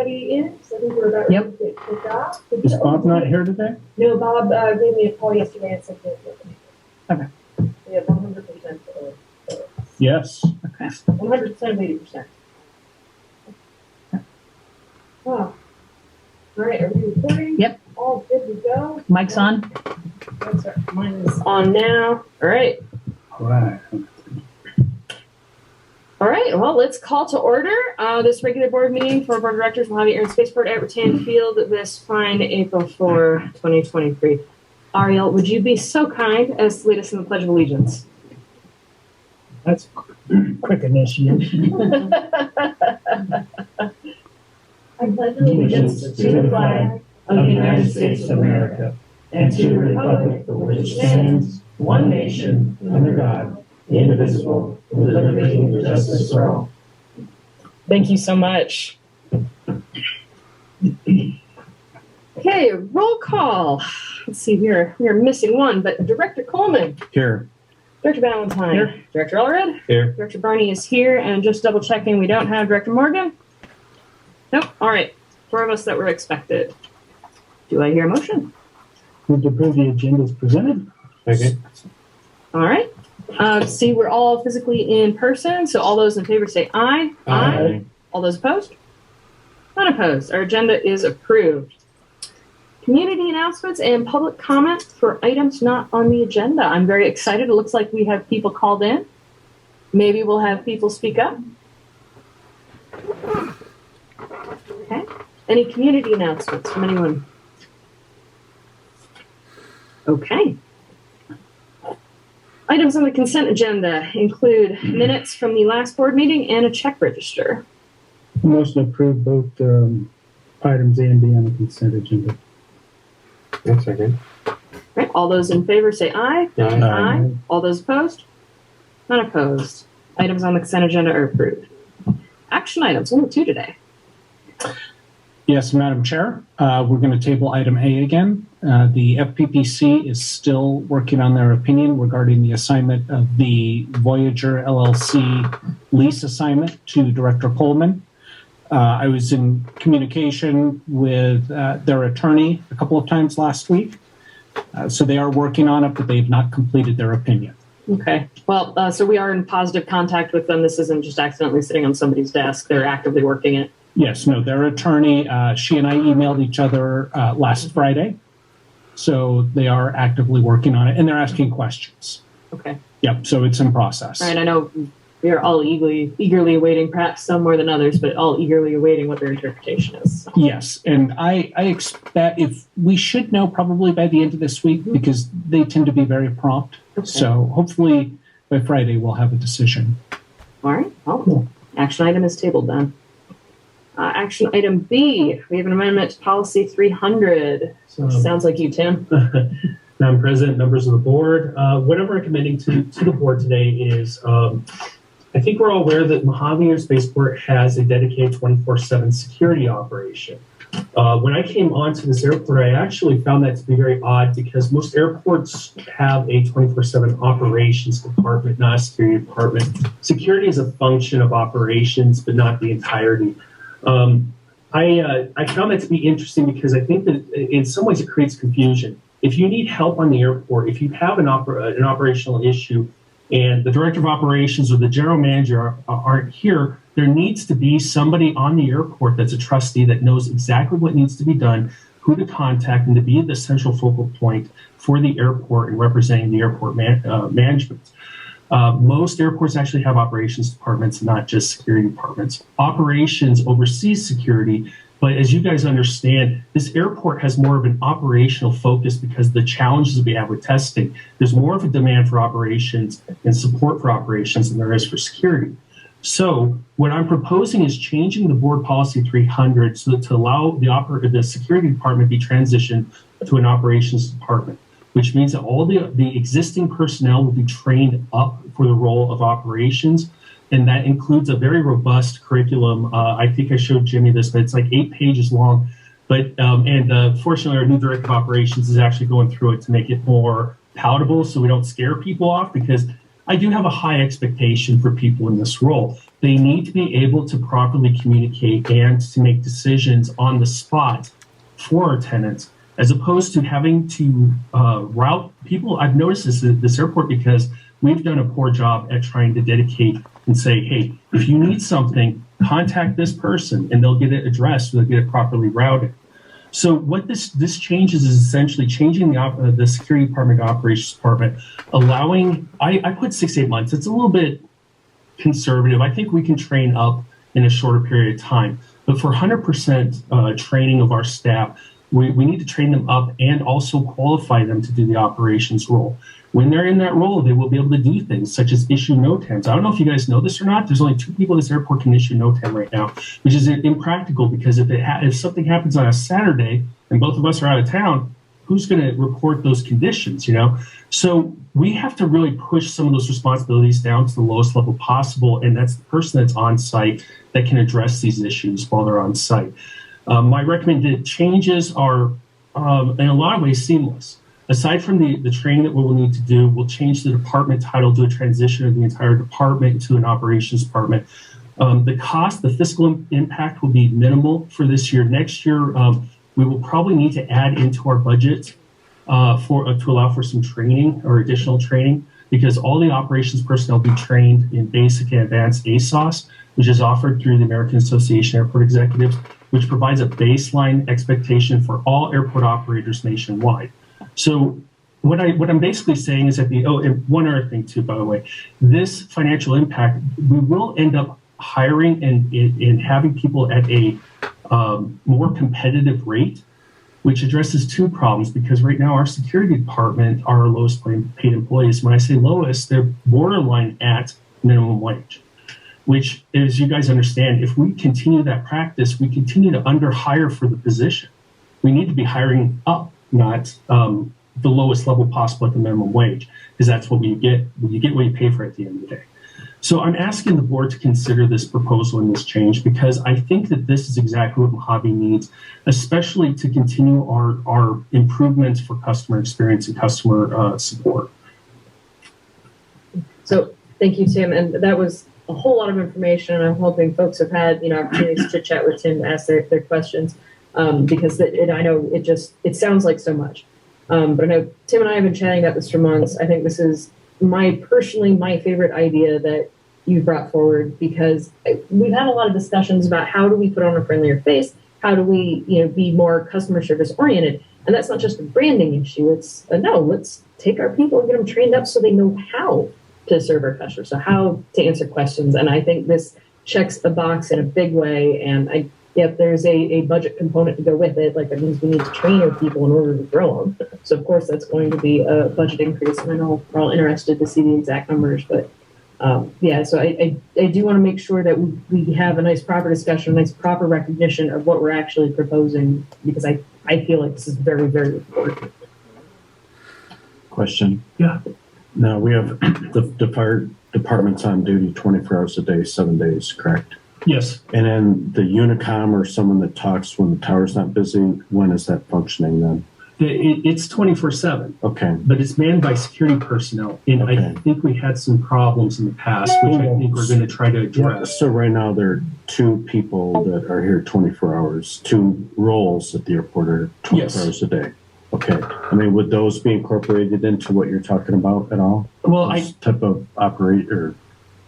everybody in? So I think we're about ready to get kicked off. Is Bob not here today? No, Bob gave me a call yesterday and said he was looking. Okay. We have 100% for Yes. Okay. 100% of 80%. Wow. All right, are we recording? Yep. All good to go? Mic's on. That's right. Mine is on now. All right. All right. All right, well, let's call to order. This regular board meeting for Board of Directors will have the Air and Spaceport at Rattan Field this fine April 4, 2023. Ariel, would you be so kind as to lead us in the Pledge of Allegiance? That's quick initiation. I pledge allegiance to the flag of the United States of America and to the republic for which it stands, one nation, under God, indivisible, with liberty and justice for all. Thank you so much. Okay, roll call. Let's see here. We are missing one, but Director Coleman. Here. Director Ballantyne. Here. Director Allred. Here. Director Barney is here, and just double checking, we don't have Director Morgan. Nope. All right. 4 of us that were expected. Do I hear a motion? Move to approve the agenda as presented. Okay. All right. See, we're all physically in person, so all those in favor say aye. Aye. All those opposed? None opposed. Our agenda is approved. Community announcements and public comment for items not on the agenda. I'm very excited. It looks like we have people called in. Maybe we'll have people speak up. Okay. Any community announcements from anyone? Okay. Items on the consent agenda include minutes from the last board meeting and a check register. Motion to approve both items A and B on the consent agenda. One second. All right. All those in favor say aye. Aye. Aye. All those opposed? None opposed. Items on the consent agenda are approved. Action items, only 2 today. Yes, Madam Chair. We're going to table item A again. The FPPC is still working on their opinion regarding the assignment of the Voyager LLC lease assignment to Director Coleman. I was in communication with their attorney a couple of times last week. So they are working on it, but they have not completed their opinion. Okay. Well, so we are in positive contact with them. This isn't just accidentally sitting on somebody's desk. They're actively working it. Yes, no, their attorney, she and I emailed each other last Friday. So they are actively working on it, and they're asking questions. Okay. Yep, so it's in process. All right. I know we are all eagerly awaiting, perhaps some more than others, but all eagerly awaiting what their interpretation is. So. Yes, and I expect if we should know probably by the end of this week because they tend to be very prompt. Okay. So hopefully by Friday we'll have a decision. All right. Well, action item is tabled then. Action item B, we have an amendment to policy 300. Sounds like you, Tim. Madam President, members of the board, what I'm recommending to the board today is I think we're all aware that Mojave Air Spaceport has a dedicated 24/7 security operation. When I came onto this airport, I actually found that to be very odd because most airports have a 24/7 operations department, not a security department. Security is a function of operations, but not the entirety. I found that to be interesting because I think that in some ways it creates confusion. If you need help on the airport, if you have an operational issue and the director of operations or the general manager aren't here, there needs to be somebody on the airport that's a trustee that knows exactly what needs to be done, who to contact, and to be the central focal point for the airport and representing the airport management. Most airports actually have operations departments, not just security departments. Operations oversees security, but as you guys understand, this airport has more of an operational focus because of the challenges we have with testing. There's more of a demand for operations and support for operations than there is for security. So what I'm proposing is changing the board policy 300 so that to allow the security department to be transitioned to an operations department, which means that all the existing personnel will be trained up for the role of operations. And that includes a very robust curriculum. I think I showed Jimmy this, but it's like 8 pages long. But fortunately, our new director of operations is actually going through it to make it more palatable so we don't scare people off because I do have a high expectation for people in this role. They need to be able to properly communicate and to make decisions on the spot for our tenants, as opposed to having to route people. I've noticed this at this airport because we've done a poor job at trying to dedicate and say, hey, if you need something, contact this person and they'll get it addressed, they'll get it properly routed. So what this changes is essentially changing the security department, operations department, allowing, I put 6 to 8 months. It's a little bit conservative. I think we can train up in a shorter period of time. But for 100% training of our staff, we need to train them up and also qualify them to do the operations role. When they're in that role, they will be able to do things such as issue NOTAMs. I don't know if you guys know this or not. There's only 2 people at this airport can issue NOTAM right now, which is impractical because if something happens on a Saturday and both of us are out of town, who's going to report those conditions, you know? So we have to really push some of those responsibilities down to the lowest level possible, and that's the person that's on site that can address these issues while they're on site. My recommended changes are, in a lot of ways, seamless. Aside from the training that we will need to do, we'll change the department title to a transition of the entire department to an operations department. The cost, the fiscal impact will be minimal for this year. Next year, we will probably need to add into our budget to allow for some training or additional training, because all the operations personnel will be trained in basic and advanced ASOS, which is offered through the American Association of Airport Executives, which provides a baseline expectation for all airport operators nationwide. So what I'm basically saying is that and one other thing too, by the way, this financial impact, we will end up hiring and having people at a more competitive rate, which addresses 2 problems, because right now our security department are our lowest paid employees. When I say lowest, they're borderline at minimum wage, which, as you guys understand, if we continue that practice, we continue to underhire for the position. We need to be hiring up, not the lowest level possible at the minimum wage, because that's what you get. You get what you pay for at the end of the day. So I'm asking the board to consider this proposal and this change, because I think that this is exactly what Mojave needs, especially to continue our improvements for customer experience and customer support. So thank you, Tim. And that was a whole lot of information, and I'm hoping folks have had opportunities to chat with Tim to ask their questions, because I know it sounds like so much. But I know Tim and I have been chatting about this for months. I think this is my favorite idea that you brought forward, because we've had a lot of discussions about how do we put on a friendlier face, how do we be more customer service oriented, and that's not just a branding issue. It's let's take our people and get them trained up so they know how to serve our customers, so how to answer questions. And I think this checks the box in a big way. And if there's a budget component to go with it, like that means we need to train our people in order to grow them. So of course that's going to be a budget increase, and I know we're all interested to see the exact numbers, but so I do want to make sure that we have a nice proper discussion, a nice proper recognition of what we're actually proposing, because I feel like this is very, very important. Question. Yeah. Now we have the fire department's on duty 24 hours a day, 7 days, correct? Yes. And then the Unicom or someone that talks when the tower's not busy, when is that functioning then? It's 24/7. Okay. But it's manned by security personnel. And Okay. I think we had some problems in the past, which I think we're going to try to address. So right now there are 2 people that are here 24 hours, 2 roles at the airport are 24 hours a day. Okay. I mean, would those be incorporated into what you're talking about at all? Well, those type of operator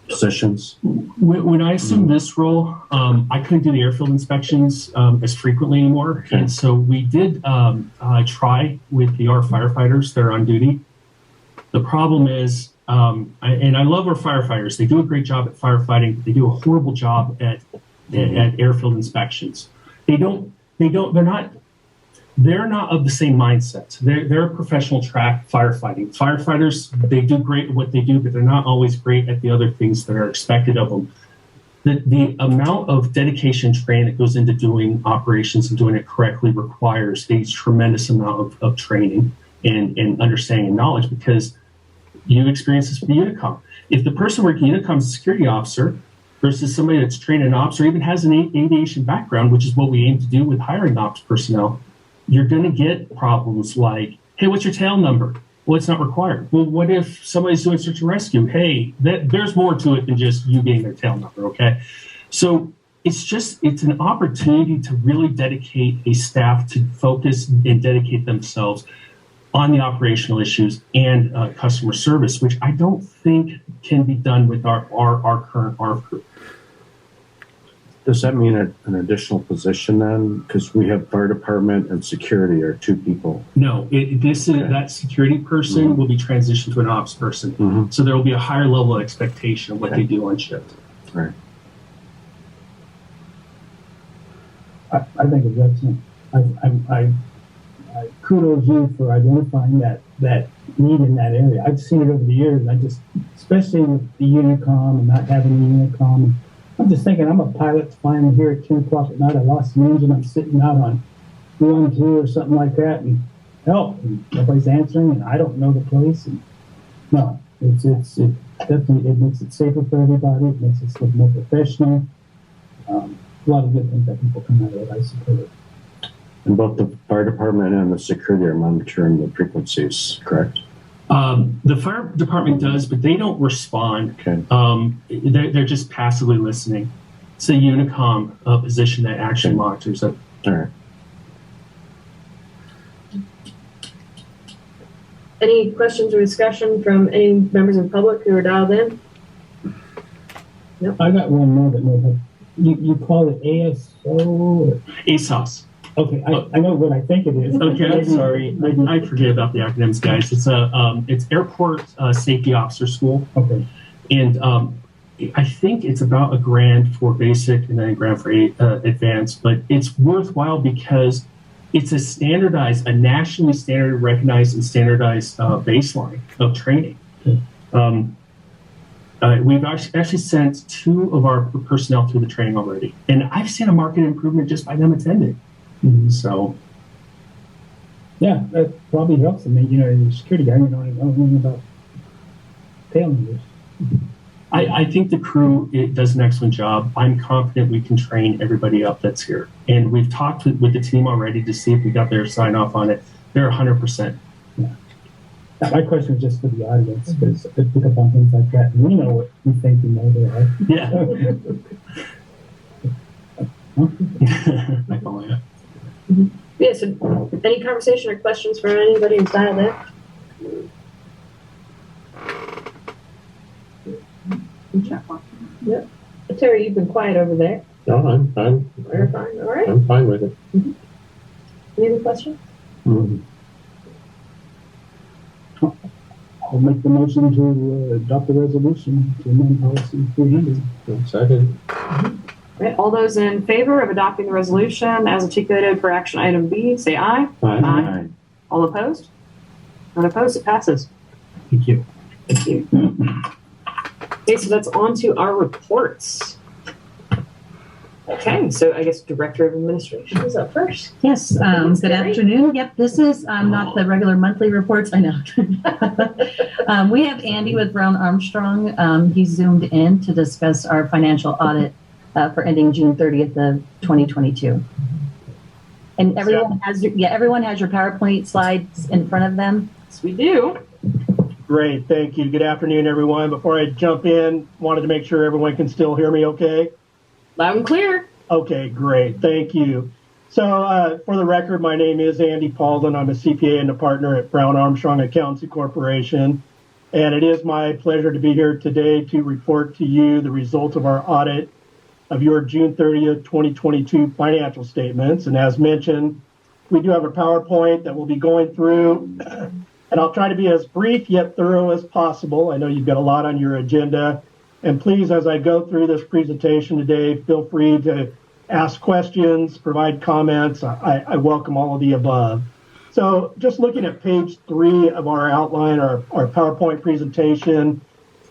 positions? When I assumed this role, I couldn't do the airfield inspections as frequently anymore. Okay. And so we did try with our firefighters that are on duty. The problem is, and I love our firefighters. They do a great job at firefighting, but they do a horrible job at airfield inspections. They're not of the same mindset. They're a professional track firefighting. Firefighters, they do great at what they do, but they're not always great at the other things that are expected of them. The amount of dedication and training that goes into doing operations and doing it correctly requires a tremendous amount of training and understanding and knowledge, because you experience this with the Unicom. If the person working Unicom is a security officer versus somebody that's trained in ops or even has an aviation background, which is what we aim to do with hiring ops personnel, you're going to get problems like, hey, what's your tail number? Well, it's not required. Well, what if somebody's doing search and rescue? Hey, there's more to it than just you getting their tail number, okay? So it's an opportunity to really dedicate a staff to focus and dedicate themselves on the operational issues and customer service, which I don't think can be done with our current ARF group. Does that mean an additional position then? Because we have fire department and security are two people. No, that security person will be transitioned to an ops person. Mm-hmm. So there will be a higher level of expectation of what they do on shift. Right. I think it's excellent. I kudos you for identifying that need in that area. I've seen it over the years. Especially with the Unicom and not having the Unicom. I'm just thinking, I'm a pilot flying here at 10 o'clock at night. I lost the engine. I'm sitting out on 1, 2 or something like that, and help. And nobody's answering, and I don't know the place. And no, it definitely makes it safer for everybody. It makes us look more professional. A lot of good things that people come out of it. I support it. And both the fire department and the security are monitoring the frequencies, correct? The fire department does, but they don't respond. Okay. They're just passively listening. It's a Unicom position that actually monitors it. All right. Any questions or discussion from any members of the public who are dialed in? I got one more that may help. You call it ASO? Or? ASOS. Okay, I know what I think it is. Okay, I'm sorry. I forget about the acronyms, guys. It's Airport Safety Officer School. Okay. And I think it's about $1,000 for basic and then $1,000 for advanced, but it's worthwhile because it's a nationally standard recognized and standardized baseline of training. We've actually sent 2 of our personnel through the training already, and I've seen a market improvement just by them attending. Mm-hmm. So, yeah, that probably helps. I mean, the security guy, know anything about tail numbers. I think the crew does an excellent job. I'm confident we can train everybody up that's here. And we've talked with the team already to see if we got their sign off on it. They're 100%. Yeah. Now, my question is just for the audience, because I pick up on things like that, and we know what we think we know they are. Yeah. I follow you. Yeah, so any conversation or questions for anybody who's dialed in? Yep. Terry, you've been quiet over there. No, I'm fine. You're fine. All right. I'm fine with it. Mm-hmm. Any other questions? Mm-hmm. I'll make the motion to adopt the resolution to amend policy 300. Second. All right. All those in favor of adopting the resolution as articulated for action item B, say aye. Aye. All opposed? None opposed. It passes. Thank you. Thank you. Okay, so that's on to our reports. Okay, so I guess Director of Administration is up first. Yes, good afternoon. Yep, this is not the regular monthly reports, I know. We have Andy with Brown Armstrong. He's zoomed in to discuss our financial audit for ending June 30th of 2022. And everyone has your PowerPoint slides in front of them. Yes, we do. Great, thank you. Good afternoon, everyone. Before I jump in, wanted to make sure everyone can still hear me okay? Loud and clear. Okay, great, thank you. So for the record, my name is Andy Paulden. I'm a CPA and a partner at Brown Armstrong Accountancy Corporation. And it is my pleasure to be here today to report to you the results of our audit of your June 30th, 2022 financial statements. And as mentioned, we do have a PowerPoint that we'll be going through. And I'll try to be as brief yet thorough as possible. I know you've got a lot on your agenda. And please, as I go through this presentation today, feel free to ask questions, provide comments. I welcome all of the above. So just looking at page 3 of our outline, our PowerPoint presentation,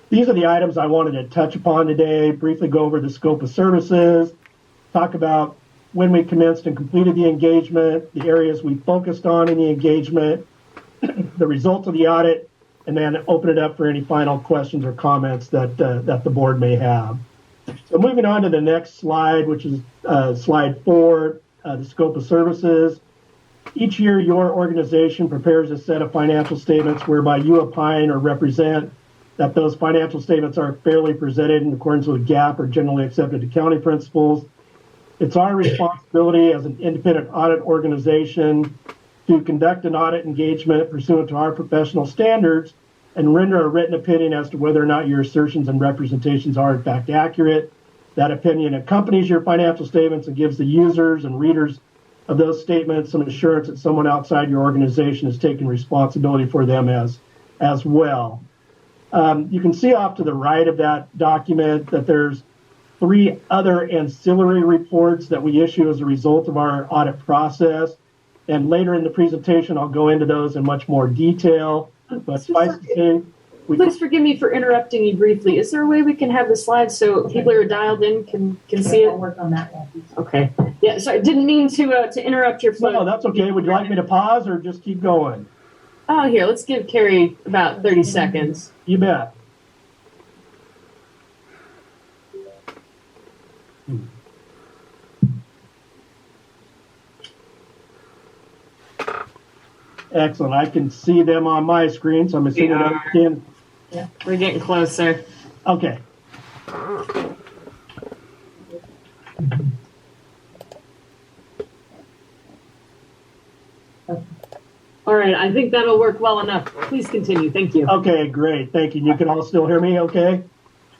these are the items I wanted to touch upon today, briefly go over the scope of services, talk about when we commenced and completed the engagement, the areas we focused on in the engagement, the results of the audit, and then open it up for any final questions or comments that the board may have. So moving on to the next slide, which is slide 4, the scope of services. Each year, your organization prepares a set of financial statements whereby you opine or represent that those financial statements are fairly presented in accordance with GAAP or generally accepted accounting principles. It's our responsibility as an independent audit organization to conduct an audit engagement pursuant to our professional standards and render a written opinion as to whether or not your assertions and representations are in fact accurate. That opinion accompanies your financial statements and gives the users and readers of those statements some assurance that someone outside your organization is taking responsibility for them as well. You can see off to the right of that document that there's 3 other ancillary reports that we issue as a result of our audit process. And later in the presentation, I'll go into those in much more detail. But suffice to say, please forgive me for interrupting you briefly. Is there a way we can have the slides so people who are dialed in can see it? I'll work on that one. Okay. Yeah, sorry, I didn't mean to interrupt your flow. No, that's okay. Would you like me to pause or just keep going? Oh, here, let's give Carrie about 30 seconds. You bet. Excellent. I can see them on my screen, so I'm assuming that you can. Yeah, we're getting closer. Okay. All right, I think that'll work well enough. Please continue. Thank you. Okay, great. Thank you. You can all still hear me okay?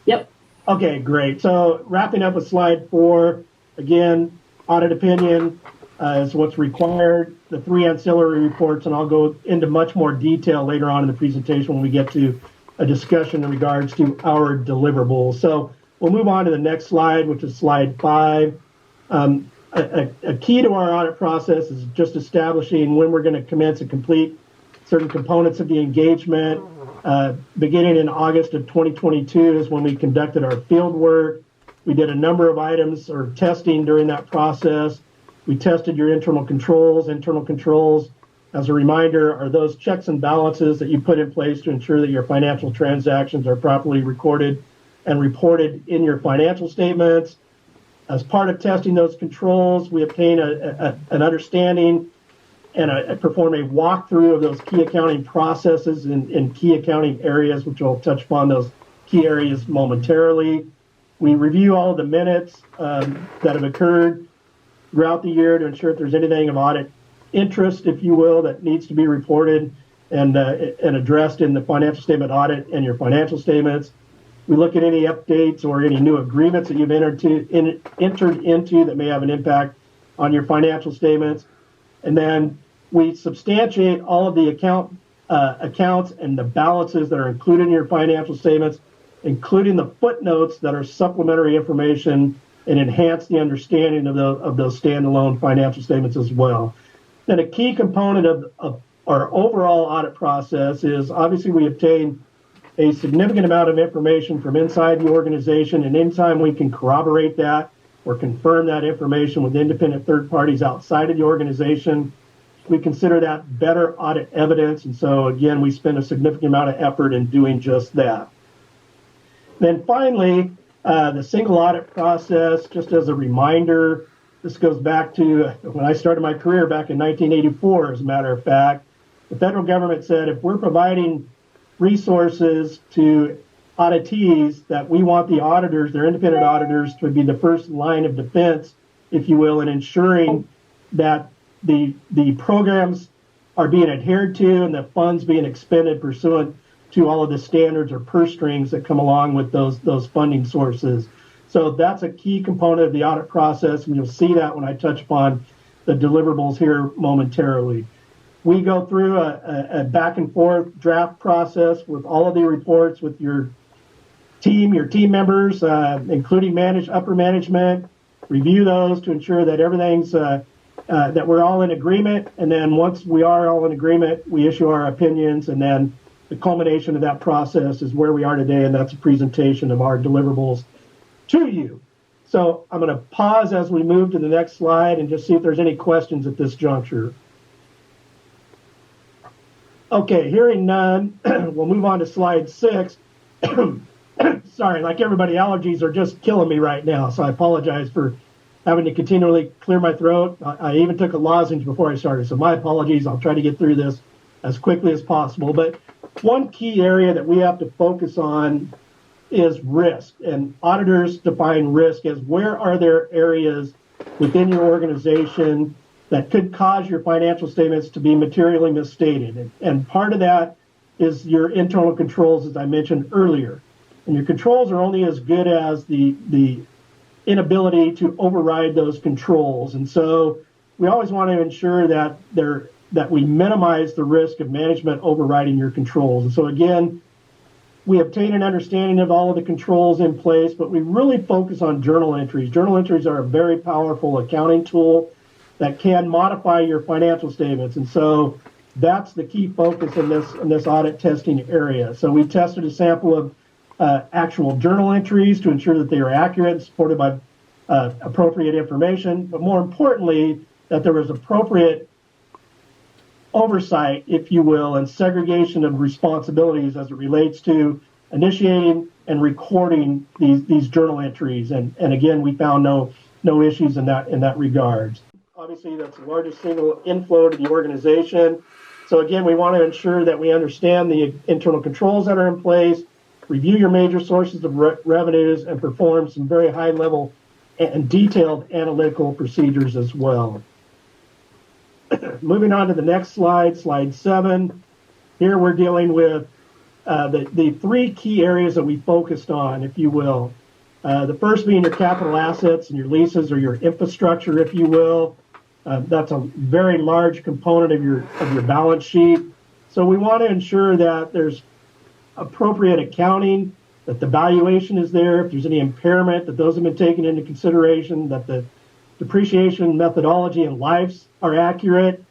Yep. Okay, great. So wrapping up with slide 4, again, audit opinion is what's required, the 3 ancillary reports, and I'll go into much more detail later on in the presentation when we get to a discussion in regards to our deliverables. So we'll move on to the next slide, which is slide 5. A key to our audit process is just establishing when we're going to commence and complete certain components of the engagement. Beginning in August of 2022 is when we conducted our field work. We did a number of items or testing during that process. We tested your internal controls. Internal controls, as a reminder, are those checks and balances that you put in place to ensure that your financial transactions are properly recorded and reported in your financial statements. As part of testing those controls, we obtain an understanding and perform a walkthrough of those key accounting processes in key accounting areas, which I'll touch upon those key areas momentarily. We review all of the minutes that have occurred throughout the year to ensure if there's anything of audit interest, if you will, that needs to be reported and addressed in the financial statement audit and your financial statements. We look at any updates or any new agreements that you've entered into that may have an impact on your financial statements. And then we substantiate all of the accounts and the balances that are included in your financial statements, including the footnotes that are supplementary information and enhance the understanding of those standalone financial statements as well. Then a key component of our overall audit process is obviously we obtain a significant amount of information from inside the organization, and anytime we can corroborate that or confirm that information with independent third parties outside of the organization, we consider that better audit evidence. And so again, we spend a significant amount of effort in doing just that. Then finally, the single audit process, just as a reminder, this goes back to when I started my career back in 1984, as a matter of fact. The federal government said if we're providing resources to auditees, that we want the auditors, their independent auditors, to be the first line of defense, if you will, in ensuring that the programs are being adhered to and the funds being expended pursuant to all of the standards or purse strings that come along with those funding sources. So that's a key component of the audit process, and you'll see that when I touch upon the deliverables here momentarily. We go through a back and forth draft process with all of the reports with your team members, including upper management, review those to ensure that everything's, that we're all in agreement. And then once we are all in agreement, we issue our opinions, and then the culmination of that process is where we are today, and that's a presentation of our deliverables to you. So I'm going to pause as we move to the next slide and just see if there's any questions at this juncture. Okay, hearing none, we'll move on to slide 6. Sorry, like everybody, allergies are just killing me right now, so I apologize for having to continually clear my throat. I even took a lozenge before I started, so my apologies. I'll try to get through this as quickly as possible. But one key area that we have to focus on is risk, and auditors define risk as where are there areas within your organization that could cause your financial statements to be materially misstated. And part of that is your internal controls, as I mentioned earlier. And your controls are only as good as the inability to override those controls. And so we always want to ensure that we minimize the risk of management overriding your controls. And so again, we obtain an understanding of all of the controls in place, but we really focus on journal entries. Journal entries are a very powerful accounting tool that can modify your financial statements. And so that's the key focus in this audit testing area. So we tested a sample of actual journal entries to ensure that they are accurate and supported by appropriate information, but more importantly, that there was appropriate oversight, if you will, and segregation of responsibilities as it relates to initiating and recording these journal entries. And again, we found no issues in that regards. Obviously, that's the largest single inflow to the organization. So again, we want to ensure that we understand the internal controls that are in place, review your major sources of revenues, and perform some very high level and detailed analytical procedures as well. Moving on to the next slide, slide 7. Here we're dealing with the 3 key areas that we focused on, if you will. The first being your capital assets and your leases, or your infrastructure, if you will. That's a very large component of your balance sheet. So we want to ensure that there's appropriate accounting, that the valuation is there, if there's any impairment, that those have been taken into consideration, that the depreciation methodology and lives are accurate,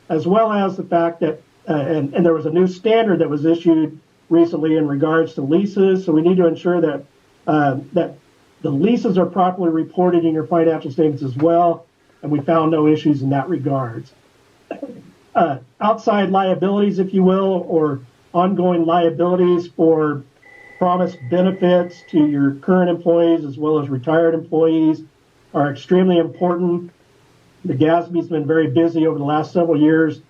as well as the fact that, and there was a new standard that was issued recently in regards to leases, so we need to ensure that that the leases are properly reported in your financial statements as well, and we found no issues in that regards. Outside liabilities, if you will, or ongoing liabilities for promised benefits to your current employees as well as retired employees are extremely important. The GASB's been very busy over the last several years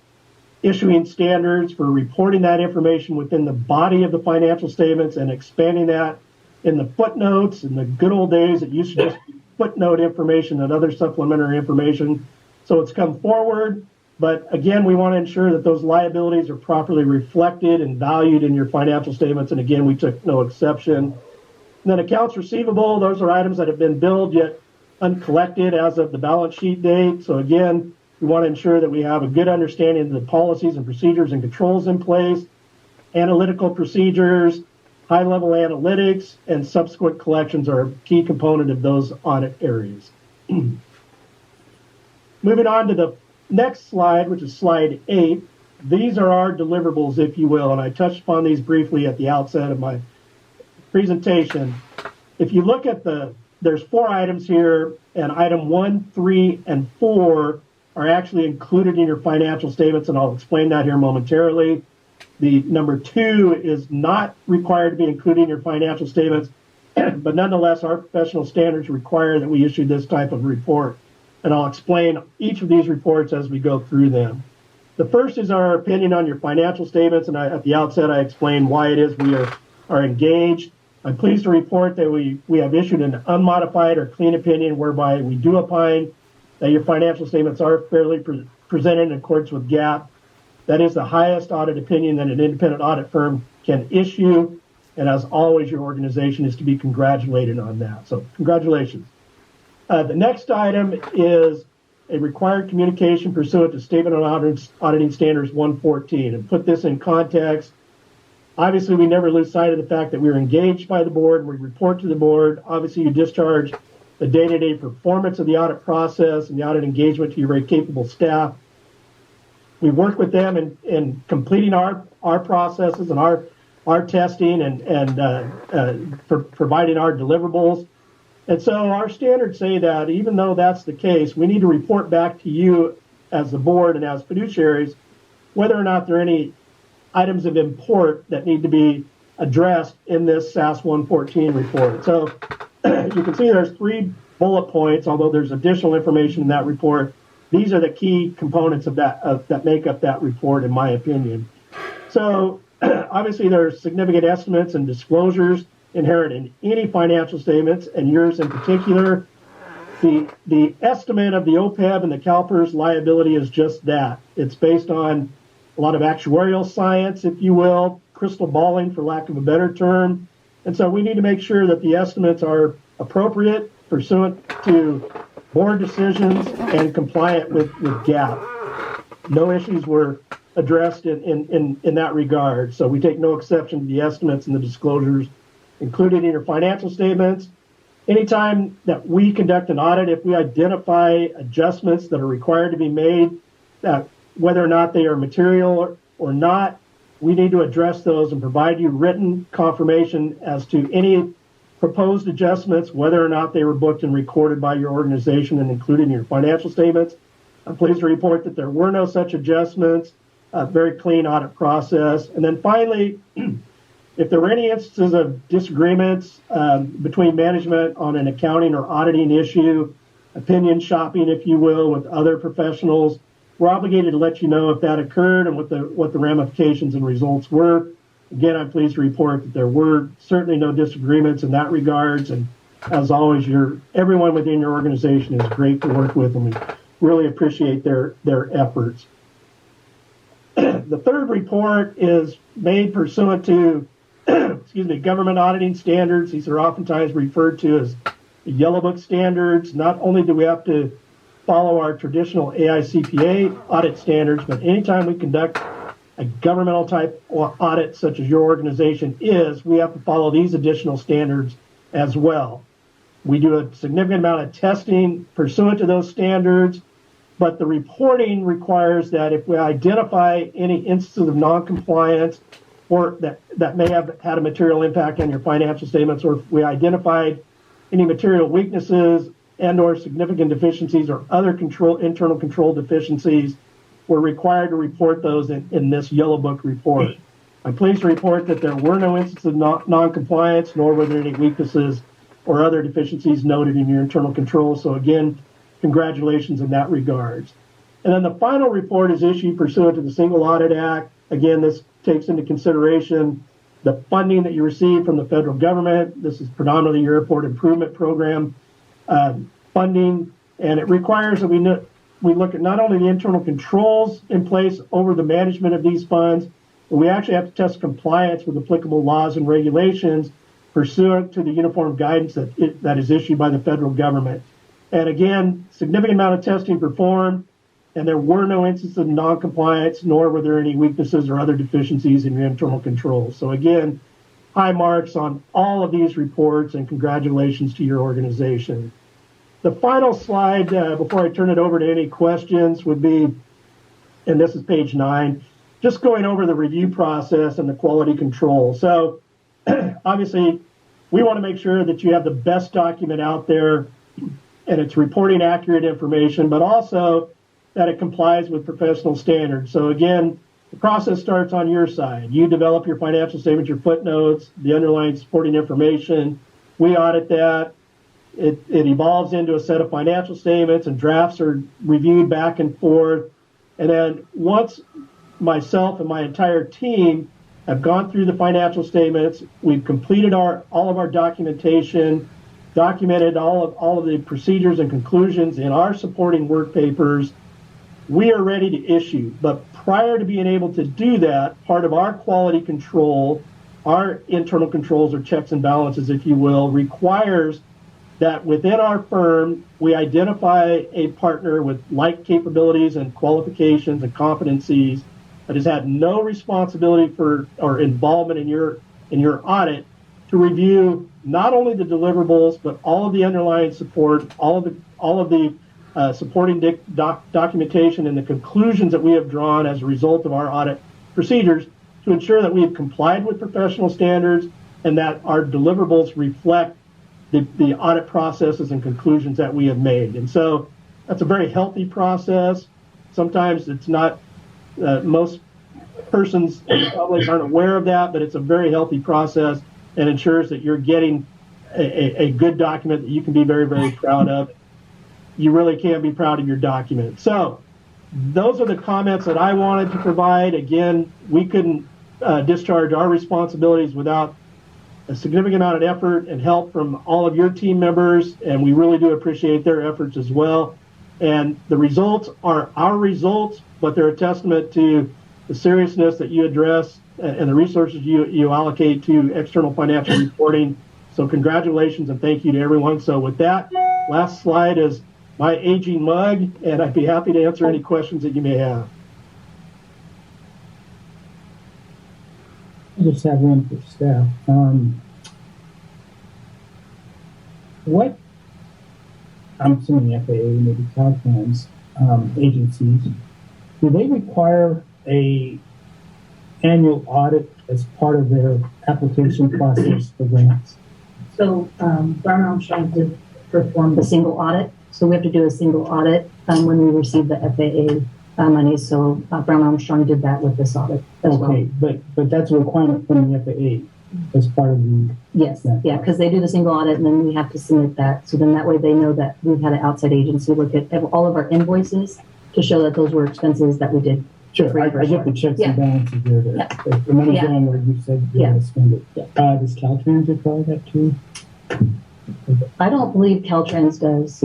issuing standards for reporting that information within the body of the financial statements and expanding that in the footnotes. In the good old days, it used to just be footnote information and other supplementary information. So it's come forward, but again, we want to ensure that those liabilities are properly reflected and valued in your financial statements. And again, we took no exception. And then accounts receivable, those are items that have been billed yet uncollected as of the balance sheet date. So again, we want to ensure that we have a good understanding of the policies and procedures and controls in place, analytical procedures, high-level analytics, and subsequent collections are a key component of those audit areas. Moving on to the next slide, which is slide 8. These are our deliverables, if you will, and I touched upon these briefly at the outset of my presentation. If you look at there's 4 items here, and item 1, 3, and 4 are actually included in your financial statements, and I'll explain that here momentarily. The number 2 is not required to be included in your financial statements, but nonetheless, our professional standards require that we issue this type of report. And I'll explain each of these reports as we go through them. The first is our opinion on your financial statements, and at the outset, I explained why it is we are engaged. I'm pleased to report that we have issued an unmodified or clean opinion whereby we do opine that your financial statements are fairly presented in accordance with GAAP. That is the highest audit opinion that an independent audit firm can issue, and as always, your organization is to be congratulated on that. So congratulations. The next item is a required communication pursuant to Statement on Auditing Standards 114. And put this in context, obviously we never lose sight of the fact that we're engaged by the board and we report to the board. Obviously you discharge the day-to-day performance of the audit process and the audit engagement to your very capable staff. We work with them in completing our processes and our testing and providing our deliverables. And so our standards say that even though that's the case, we need to report back to you as the board and as fiduciaries whether or not there are any items of import that need to be addressed in this SAS 114 report. So you can see there's 3 bullet points, although there's additional information in that report. These are the key components of that make up that report, in my opinion. So obviously there are significant estimates and disclosures inherent in any financial statements, and yours in particular. The estimate of the OPEB and the CalPERS liability is just that. It's based on a lot of actuarial science, if you will, crystal balling, for lack of a better term. And so we need to make sure that the estimates are appropriate, pursuant to board decisions, and compliant with GAAP. No issues were addressed in that regard. So we take no exception to the estimates and the disclosures included in your financial statements. Anytime that we conduct an audit, if we identify adjustments that are required to be made, whether or not they are material or not, we need to address those and provide you written confirmation as to any proposed adjustments, whether or not they were booked and recorded by your organization and included in your financial statements. I'm pleased to report that there were no such adjustments, a very clean audit process. And then finally, if there were any instances of disagreements between management on an accounting or auditing issue, opinion shopping, if you will, with other professionals, we're obligated to let you know if that occurred and what the ramifications and results were. Again, I'm pleased to report that there were certainly no disagreements in that regards. And as always, everyone within your organization is great to work with, and we really appreciate their efforts. The third report is made pursuant to government auditing standards. These are oftentimes referred to as the Yellow Book standards. Not only do we have to follow our traditional AICPA audit standards, but anytime we conduct a governmental type audit such as your organization is, we have to follow these additional standards as well. We do a significant amount of testing pursuant to those standards, but the reporting requires that if we identify any instances of noncompliance or that may have had a material impact on your financial statements, or if we identified any material weaknesses and or significant deficiencies or other internal control deficiencies, we're required to report those in this Yellow Book report. I'm pleased to report that there were no instances of non-compliance, nor were there any weaknesses or other deficiencies noted in your internal control. So again, congratulations in that regards. And then the final report is issued pursuant to the Single Audit Act. Again, this takes into consideration the funding that you receive from the federal government. This is predominantly your airport improvement program funding, and it requires that we look at not only the internal controls in place over the management of these funds, but we actually have to test compliance with applicable laws and regulations pursuant to the uniform guidance that is issued by the federal government. And again, significant amount of testing performed, and there were no instances of non-compliance, nor were there any weaknesses or other deficiencies in your internal controls. So again, high marks on all of these reports, and congratulations to your organization. The final slide, before I turn it over to any questions, would be, and this is page 9, just going over the review process and the quality control. So obviously, we want to make sure that you have the best document out there and it's reporting accurate information, but also that it complies with professional standards. So again, the process starts on your side. You develop your financial statements, your footnotes, the underlying supporting information. We audit that. It evolves into a set of financial statements, and drafts are reviewed back and forth. And then once myself and my entire team have gone through the financial statements, we've completed all of our documentation, documented all of the procedures and conclusions in our supporting work papers, we are ready to issue. But prior to being able to do that, part of our quality control, our internal controls or checks and balances, if you will, requires that within our firm, we identify a partner with like capabilities and qualifications and competencies that has had no responsibility for or involvement in your audit to review not only the deliverables, but all of the underlying support, all of the supporting documentation and the conclusions that we have drawn as a result of our audit procedures to ensure that we have complied with professional standards and that our deliverables reflect the audit processes and conclusions that we have made. And so that's a very healthy process. Sometimes it's not, most persons in the public aren't aware of that, but it's a very healthy process and ensures that you're getting a good document that you can be very, very proud of. You really can be proud of your document. So those are the comments that I wanted to provide. Again, we couldn't discharge our responsibilities without a significant amount of effort and help from all of your team members, and we really do appreciate their efforts as well. And the results are our results, but they're a testament to the seriousness that you address and the resources you allocate to external financial reporting. So congratulations and thank you to everyone. So with that, last slide is my aging mug, and I'd be happy to answer any questions that you may have. I just have one for staff. What, I'm assuming FAA, maybe Caltrans agencies, do they require a annual audit as part of their application process for grants? So Brown Armstrong did perform the single audit. So we have to do a single audit when we receive the FAA money. So Brown Armstrong did that with this audit as well. Okay, but that's a requirement from the FAA as part of the... Yes, yeah, because they do the single audit and then we have to submit that. So then that way they know that we've had an outside agency look at all of our invoices to show that those were expenses that we did. Sure, I get the checks and balances there. The money's going where you said you're going to spend it. Yeah. Does Caltrans require that too? I don't believe Caltrans does.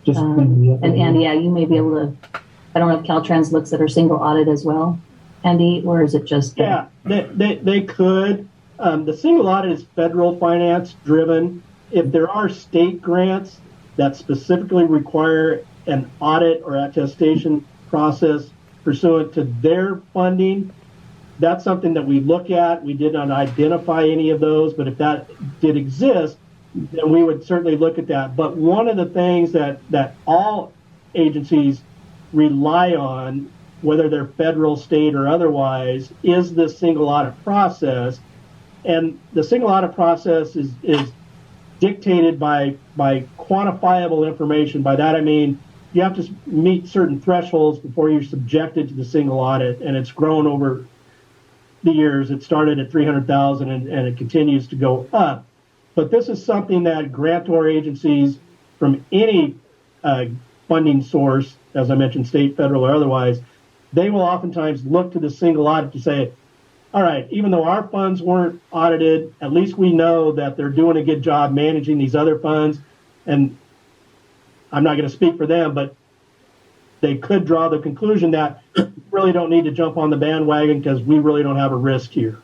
Just and Andy, yeah, you may be able to, I don't know if Caltrans looks at our single audit as well, Andy, or is it just... Yeah, they could. The single audit is federal finance driven. If there are state grants that specifically require an audit or attestation process pursuant to their funding, that's something that we look at. We did not identify any of those, but if that did exist, then we would certainly look at that. But one of the things that all agencies rely on, whether they're federal, state, or otherwise, is this single audit process. And the single audit process is dictated by quantifiable information. By that I mean you have to meet certain thresholds before you're subjected to the single audit, and it's grown over the years. It started at 300,000 and it continues to go up. But this is something that grantor agencies from any funding source, as I mentioned, state, federal, or otherwise, they will oftentimes look to the single audit to say, all right, even though our funds weren't audited, at least we know that they're doing a good job managing these other funds. And I'm not going to speak for them, but they could draw the conclusion that we really don't need to jump on the bandwagon because we really don't have a risk here.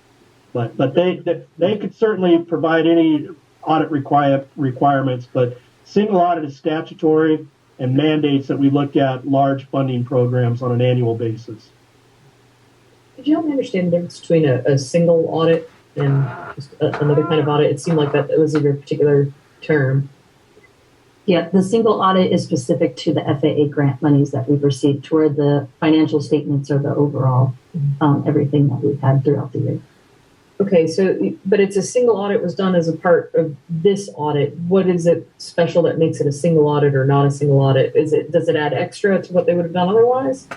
But they could certainly provide any audit requirements, but single audit is statutory and mandates that we look at large funding programs on an annual basis. Could you help me understand the difference between a single audit and just another kind of audit? It seemed like that was a very particular term. Yeah, the single audit is specific to the FAA grant monies that we've received toward the financial statements or the overall everything that we've had throughout the year. Okay, so, but it's a single audit was done as a part of this audit. What is it special that makes it a single audit or not a single audit? Does it add extra to what they would have done otherwise?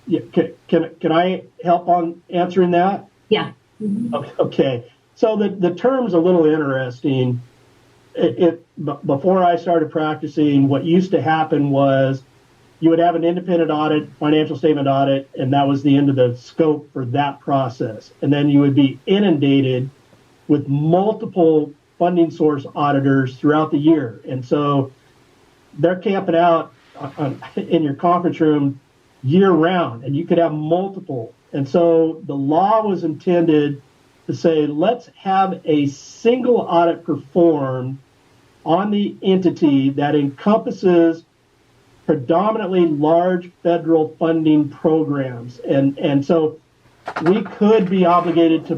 Yeah, can I help on answering that? Yeah. Okay. So the term's a little interesting. Before I started practicing, what used to happen was you would have an independent audit, financial statement audit, and that was the end of the scope for that process. And then you would be inundated with multiple funding source auditors throughout the year. And so they're camping out in your conference room year round, and you could have multiple. And so the law was intended to say, let's have a single audit performed on the entity that encompasses predominantly large federal funding programs. And so we could be obligated to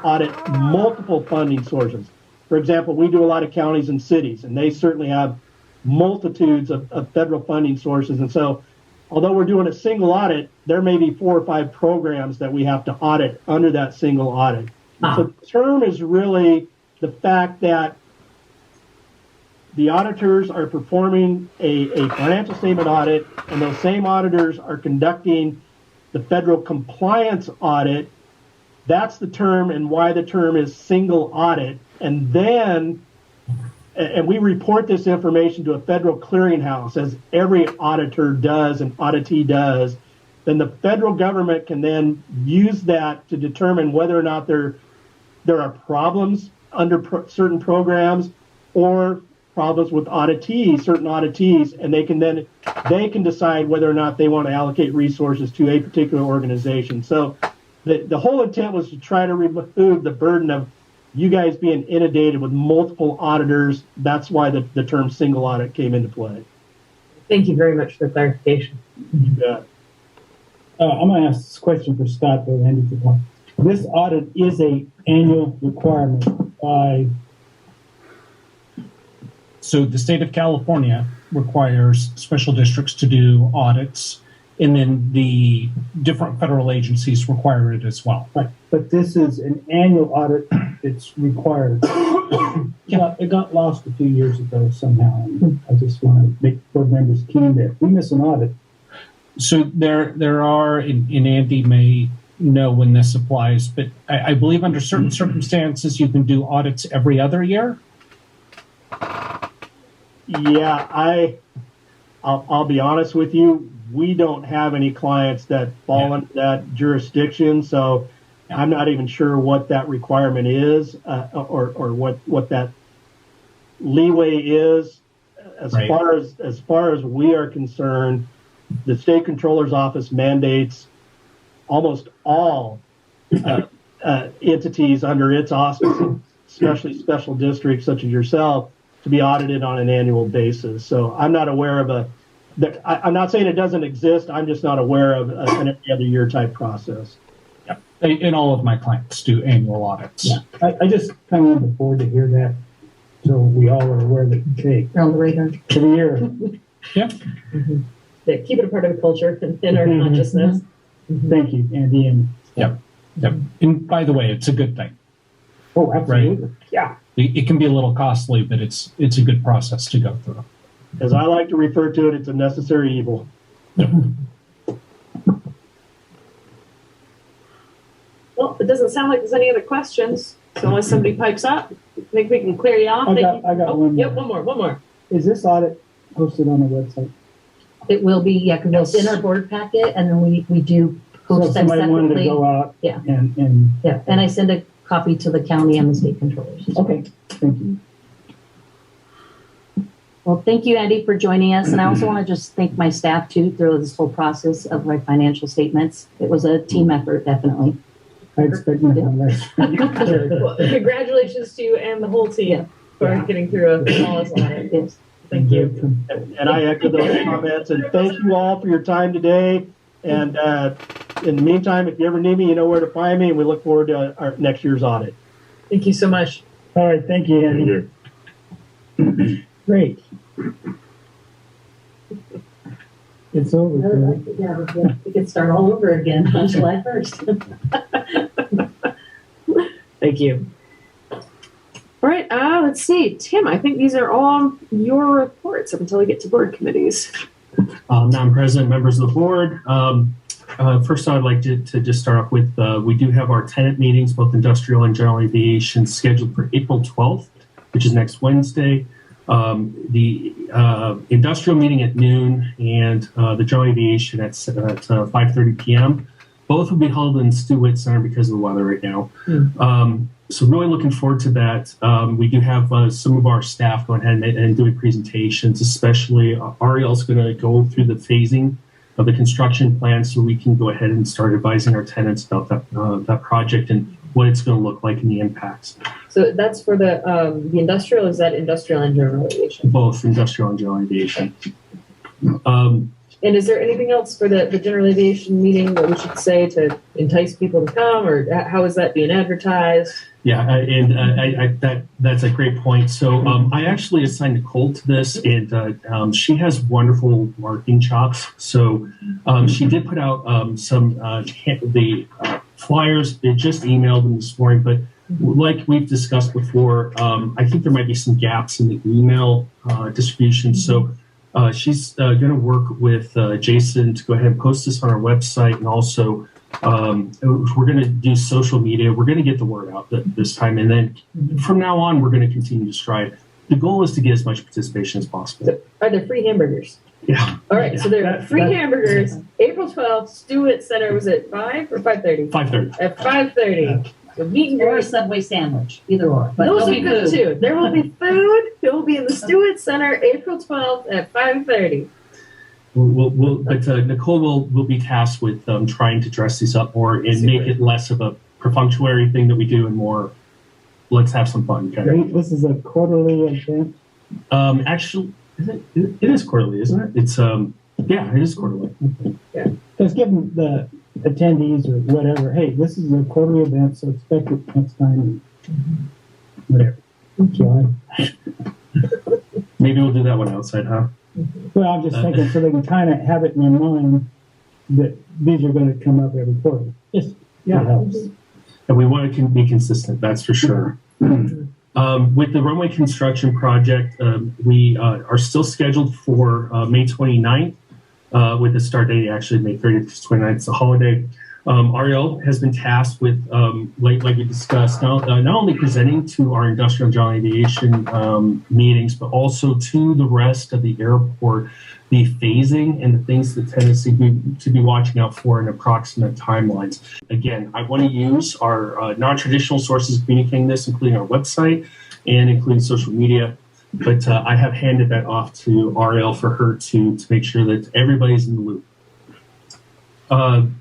audit multiple funding sources. For example, we do a lot of counties and cities, and they certainly have multitudes of federal funding sources. And so although we're doing a single audit, there may be 4 or 5 programs that we have to audit under that single audit. So the term is really the fact that the auditors are performing a financial statement audit, and those same auditors are conducting the federal compliance audit. That's the term and why the term is single audit. And then and we report this information to a federal clearinghouse, as every auditor does and auditee does, then the federal government can then use that to determine whether or not there are problems under certain programs or problems with certain auditees, and they can decide whether or not they want to allocate resources to a particular organization. So the whole intent was to try to remove the burden of you guys being inundated with multiple auditors. That's why the term single audit came into play. Thank you very much for the clarification. You bet. I'm going to ask this question for Scott, though, Andy. This audit is a annual requirement by. So the state of California requires special districts to do audits, and then the different federal agencies require it as well. Right, but this is an annual audit. It's required. It got lost a few years ago somehow. I just want to make board members keen that if we miss an audit. So there are, and Andy may know when this applies, but I believe under certain circumstances you can do audits every other year. Yeah, I'll be honest with you. We don't have any clients that fall under that jurisdiction, so I'm not even sure what that requirement is, or what that leeway is. As far as we are concerned, the state controller's office mandates almost all entities under its auspices, especially special districts such as yourself, to be audited on an annual basis. So I'm not aware of I'm not saying it doesn't exist. I'm just not aware of an every other year type process. Yeah, and all of my clients do annual audits. Yeah, I just kind of want the board to hear that, so we all are aware that hey, On the radar. for the year. Yeah. Mm-hmm. Yeah, keep it a part of the culture and in our consciousness. Mm-hmm. Thank you, Andy. And Yep. And by the way, it's a good thing. oh, absolutely. Yeah. It can be a little costly, but it's a good process to go through. As I like to refer to it, it's a necessary evil. Well, it doesn't sound like there's any other questions. So unless somebody pipes up, I think we can clear you off. I got one more. Yep, one more. Is this audit posted on the website? It will be, yeah, because it's in our board packet, and then we do So post if them somebody wanted to separately. go out Yeah. and Yeah, and I send a copy to the county and the state controllers. okay, thank you. Well, thank you, Andy, for joining us. And I also want to just thank my staff, too, through this whole process of my financial statements. It was a team effort, definitely. I expect nothing less. Well, congratulations to you and the whole team for getting through a flawless audit. Yes. Thank you. And I echo those comments. And thank you all for your time today. And in the meantime, if you ever need me, you know where to find me. And we look forward to our next year's audit. Thank you so much. All right, thank you, Andy. Great. It's over. Kelly. Yeah, we could start all over again on July 1st. Thank you. All right, let's see. Tim, I think these are all your reports up until we get to board committees. Madam President, members of the board, first I'd like to just start off with, we do have our tenant meetings, both industrial and general aviation, scheduled for April 12th, which is next Wednesday. The industrial meeting at noon and the general aviation at 5:30 p.m. Both will be held in Stu Witt Center because of the weather right now. So really looking forward to that. We do have some of our staff going ahead and doing presentations, especially Ariel's going to go through the phasing of the construction plan so we can go ahead and start advising our tenants about that project and what it's going to look like and the impacts. So that's for the industrial. Is that industrial and general aviation? Both industrial and general aviation. And is there anything else for the general aviation meeting that we should say to entice people to come, or how is that being advertised? Yeah, and that's a great point. So I actually assigned Nicole to this, and she has wonderful marketing chops. So she did put out the flyers. They just emailed them this morning, but like we've discussed before, I think there might be some gaps in the email distribution. So she's going to work with Jason to go ahead and post this on our website, and also we're going to do social media. We're going to get the word out this time, and then from now on, we're going to continue to strive The goal is to get as much participation as possible. Are there free hamburgers? Yeah. All right, so there are free hamburgers. April 12th, Stewart Center. Was it 5 or 5:30? 5:30. At 5:30. So meet and Or a greet. Subway sandwich, either or. But Those there'll are be good food. too. There will be food. It will be in the Stewart Center, April 12th at 5:30. But Nicole will be tasked with trying to dress these up more and make it less of a perfunctory thing that we do and more, let's have some fun. Okay? This is a quarterly event. Actually, it is quarterly, isn't it? It's yeah, it is quarterly. Just give them the attendees or whatever, hey, this is a quarterly event, so expect it next time. And whatever. So Maybe we'll do that one outside, huh? well, I'm just thinking so they can kind of have it in their mind that these are going to come up every quarter. Just Yeah. it helps. And we want to be consistent, that's for sure. With the runway construction project, we are still scheduled for May 29th, with the start date actually May 30th to 29th. It's a holiday. Ariel has been tasked with, like we discussed, not only presenting to our industrial and general aviation meetings, but also to the rest of the airport, the phasing and the things that tendency to be watching out for in approximate timelines. Again, I want to use our non-traditional sources communicating this, including our website and including social media. But I have handed that off to Ariel for her to make sure that everybody's in the loop.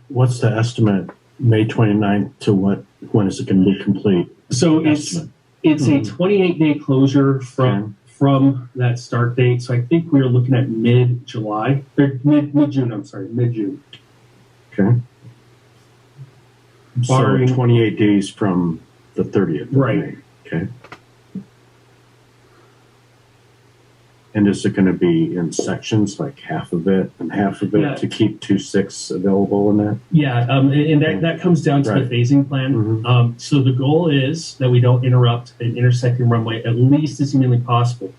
What's the estimate, May 29th to when is it going to be complete? So it's a 28-day closure from that start date. So I think we are looking at mid-July, or mid-June, I'm sorry, mid-June. Okay. So Barring- 28 days from the 30th. of Right. May. Okay. And is it going to be in sections, like half of it and half of it, Yeah. to keep 2.6 available in that? Yeah, and that comes down to Right. the phasing plan. Mhm. So the goal is that we don't interrupt an intersecting runway at least as humanly possible.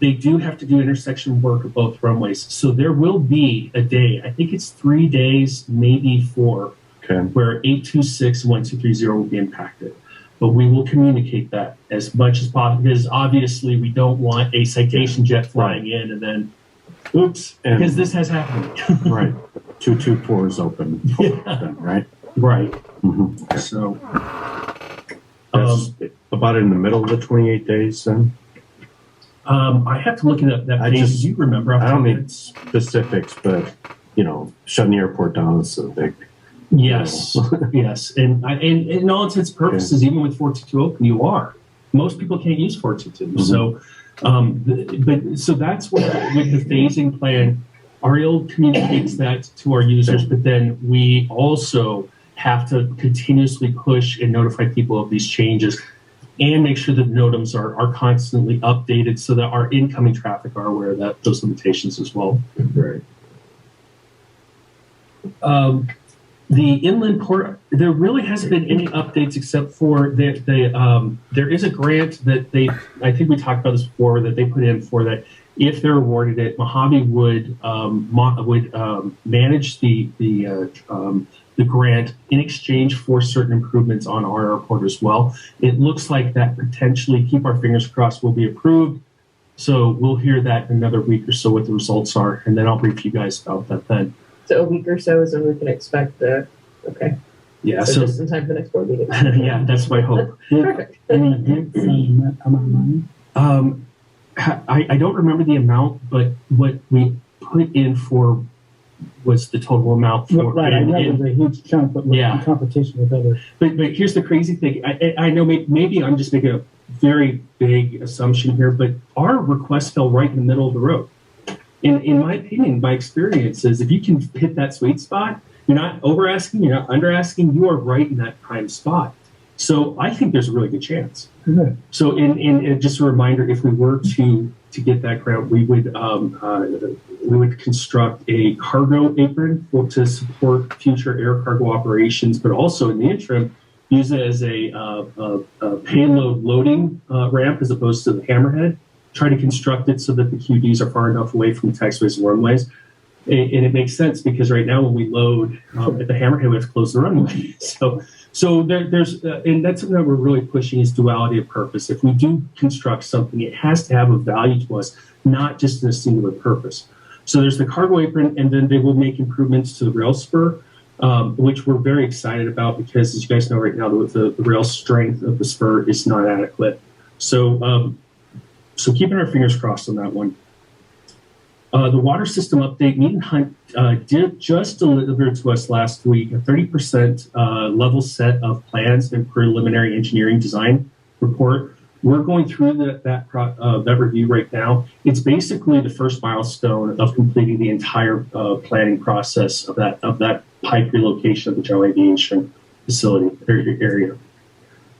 They do have to do intersection work of both runways. So there will be a day, I think it's 3 days, maybe 4, Okay. where 826 and 1230 will be impacted. But we will communicate that as much as possible, because obviously we don't want a citation jet flying in and then, oops, And- because this has happened. Right. 224 is open. Then, right? Right. Mhm. So, That's about in the middle of the 28 days then? I have to look at that I page. just- Do you remember? I don't need specifics, but, shutting the airport down is a big... Yes, yes, and in all intents and purposes, even with 422 open, you are. Most people can't use 422, so. So that's what with the phasing plan, Ariel communicates that to our users, but then we also have to continuously push and notify people of these changes, and make sure that NOTAMs are constantly updated so that our incoming traffic are aware of those limitations as well. Right. The inland port, there really hasn't been any updates except for there is a grant that I think we talked about this before, that they put in for that. If they're awarded it, Mojave would manage the grant in exchange for certain improvements on our airport as well. It looks like that potentially, keep our fingers crossed, will be approved. So we'll hear that in another week or so what the results are, and then I'll brief you guys about that then. So a week or so is when we can expect. Okay. Yeah. So So just in time for the next board meeting. yeah, that's my hope. Perfect. Any hints on amount of money? I don't remember the amount, but what we put in for was the total amount for. Right, I know it was a huge chunk, but Yeah. in competition with others. But here's the crazy thing. I know maybe I'm just making a very big assumption here, but our request fell right in the middle of the road. In my opinion, my experience is if you can hit that sweet spot, you're not over asking, you're not under asking, you are right in that prime spot. So I think there's a really good chance. Good. So in just a reminder, if we were to get that grant, we would construct a cargo apron to support future air cargo operations, but also in the interim, use it as a payload loading ramp as opposed to the hammerhead. Try to construct it so that the QDs are far enough away from the taxiways and runways. And it makes sense because right now when we load at the Hammerhead, we have to close the runway. So there's and that's something that we're really pushing is duality of purpose. If we do construct something, it has to have a value to us, not just in a singular purpose. So there's the cargo apron, and then they will make improvements to the rail spur, which we're very excited about because, as you guys know right now, the rail strength of the spur is not adequate. So keeping our fingers crossed on that one. The water system update, Mead and Hunt did just deliver to us last week a 30% level set of plans and preliminary engineering design report. We're going through that review right now. It's basically the first milestone of completing the entire planning process of that pipe relocation of the general aviation facility area.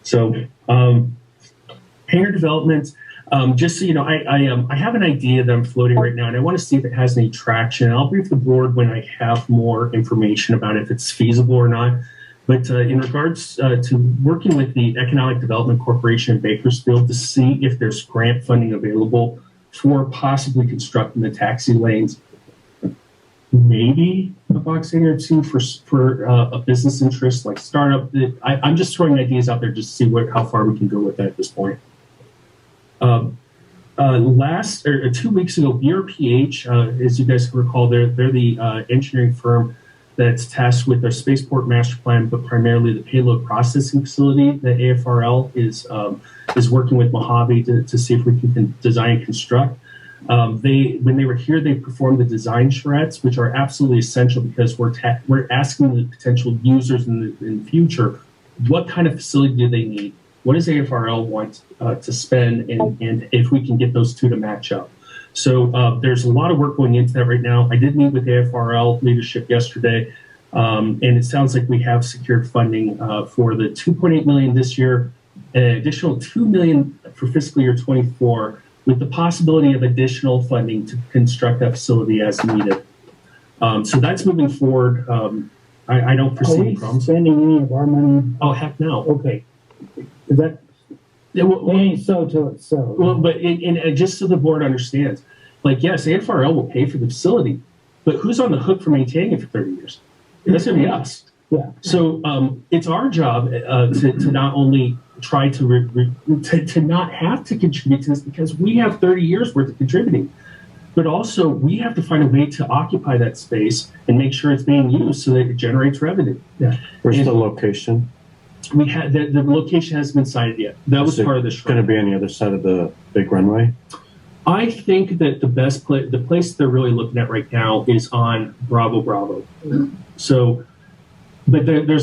So hangar development. Just so you know, I have an idea that I'm floating right now, and I want to see if it has any traction. I'll brief the board when I have more information about if it's feasible or not. But in regards to working with the Economic Development Corporation in Bakersfield to see if there's grant funding available for possibly constructing the taxi lanes, maybe a box hangar or two for a business interest like startup. I'm just throwing ideas out there just to see how far we can go with that at this point. 2 weeks ago, BRPH, as you guys recall, they're the engineering firm that's tasked with their spaceport master plan, but primarily the payload processing facility. The AFRL is working with Mojave to see if we can design and construct. When they were here, they performed the design charrettes, which are absolutely essential because we're asking the potential users in the future, what kind of facility do they need? What does AFRL want to spend, and if we can get those two to match up? So there's a lot of work going into that right now. I did meet with AFRL leadership yesterday, and it sounds like we have secured funding for the $2.8 million this year, an additional $2 million for fiscal year 24, with the possibility of additional funding to construct that facility as needed. So that's moving forward. I don't foresee any problems. Spending any of our money? Oh, heck no. Okay. Is that it ain't so till it's so. Well, but and just so the board understands, like, yes, AFRL will pay for the facility, but who's on the hook for maintaining it for 30 years? That's going to be us. Yeah. So it's our job to not only try to not have to contribute to this because we have 30 years worth of contributing, but also we have to find a way to occupy that space and make sure it's being used so that it generates revenue. Yeah. Where's the location? We had the location hasn't been signed yet. That was part of the going to be on the other side of the big runway. I think that the place they're really looking at right now is on Bravo. Mm-hmm. So, but they're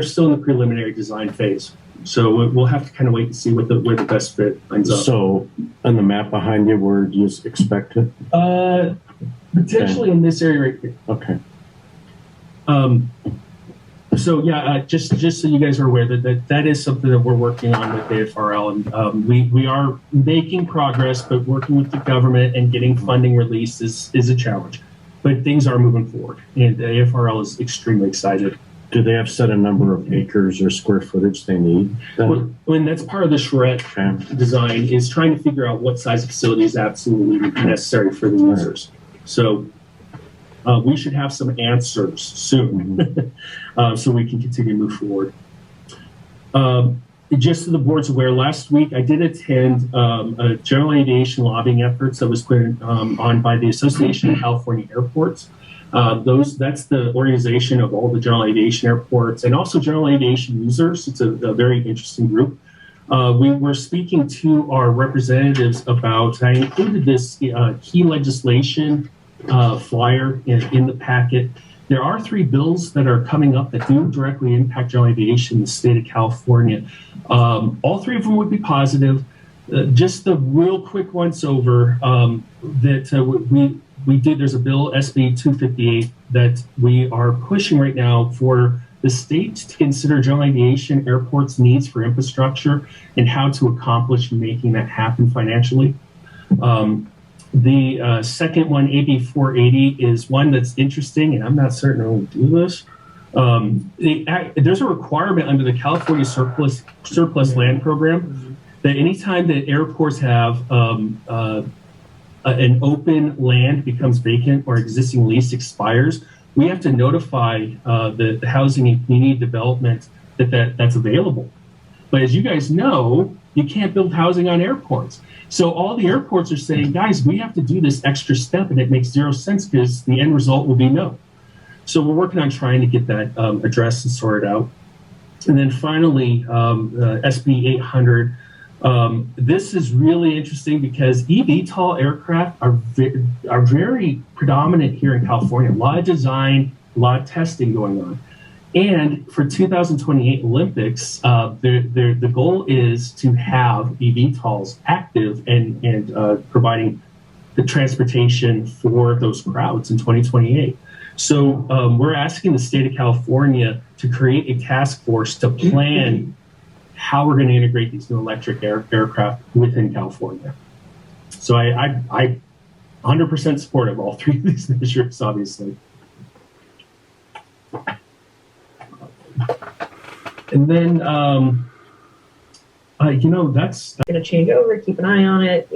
still in the preliminary design phase. So we'll have to kind of wait and see where the best fit ends up. So, on the map behind you, where do you expect it? Potentially in this area right here. Okay. So yeah, just so you guys are aware that is something that we're working on with AFRL, and we are making progress, but working with the government and getting funding released is a challenge. But things are moving forward, and the AFRL is extremely excited. Do they have set a number of acres or square footage they need? Well, and that's part of the charrette design is trying to figure out what size facility is absolutely necessary for the users. So. We should have some answers soon so we can continue to move forward. Just so the board's aware, last week I did attend a general aviation lobbying efforts that was put on by the Association of California Airports. That's the organization of all the general aviation airports and also general aviation users. It's a very interesting group. We were speaking to our representatives about, I included this key legislation flyer in the packet. There are 3 bills that are coming up that do directly impact general aviation in the state of California. All 3 of them would be positive. Just the real quick once over that we did. There's a bill, SB 258, that we are pushing right now for the state to consider general aviation airports' needs for infrastructure and how to accomplish making that happen financially. The second one, AB 480, is one that's interesting, and I'm not certain who will do this. There's a requirement under the California Surplus Land Program that anytime that airports have a an open land becomes vacant or existing lease expires, we have to notify the housing and community development that's available. But as you guys know, you can't build housing on airports. So all the airports are saying, guys, we have to do this extra step, and it makes zero sense because the end result will be no. So we're working on trying to get that addressed and sorted out. And then finally, SB 800. This is really interesting because eVTOL aircraft are very predominant here in California. A lot of design, a lot of testing going on. And for 2028 Olympics, the goal is to have eVTOLs active and providing the transportation for those crowds in 2028. So we're asking the state of California to create a task force to plan how we're going to integrate these new electric aircraft within California. So I 100% support of all three of these measures, obviously. And then, that's going to change over. Keep an eye on it.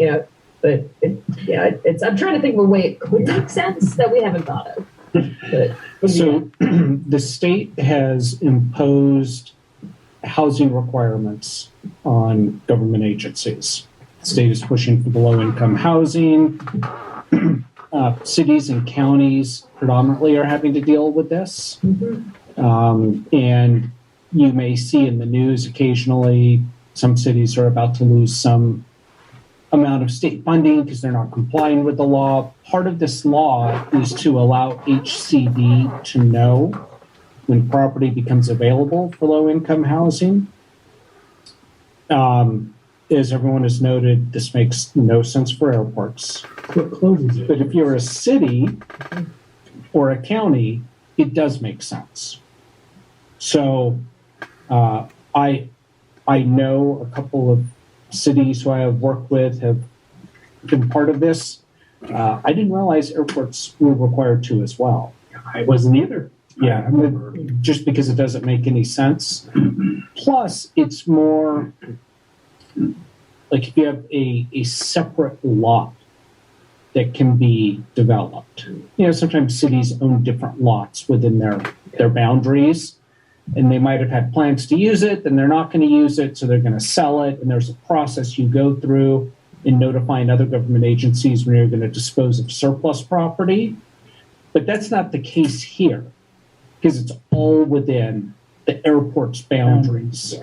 But I'm trying to think of a way it could make sense that we haven't thought of. So the state has imposed housing requirements on government agencies. The state is pushing for the low-income housing. Cities and counties predominantly are having to deal with this. And you may see in the news occasionally some cities are about to lose some amount of state funding because they're not complying with the law. Part of this law is to allow HCD to know when property becomes available for low-income housing. As everyone has noted, this makes no sense for airports. But if you're a city or a county, it does make sense. So I know a couple of cities who I have worked with have been part of this. I didn't realize airports were required to as well. I wasn't either. Yeah, just because it doesn't make any sense. Plus, it's more like if you have a separate lot that can be developed. Sometimes cities own different lots within their boundaries, and they might have had plans to use it, then they're not going to use it, so they're going to sell it, and there's a process you go through in notifying other government agencies when you're going to dispose of surplus property. But that's not the case here, because it's all within the airport's boundaries.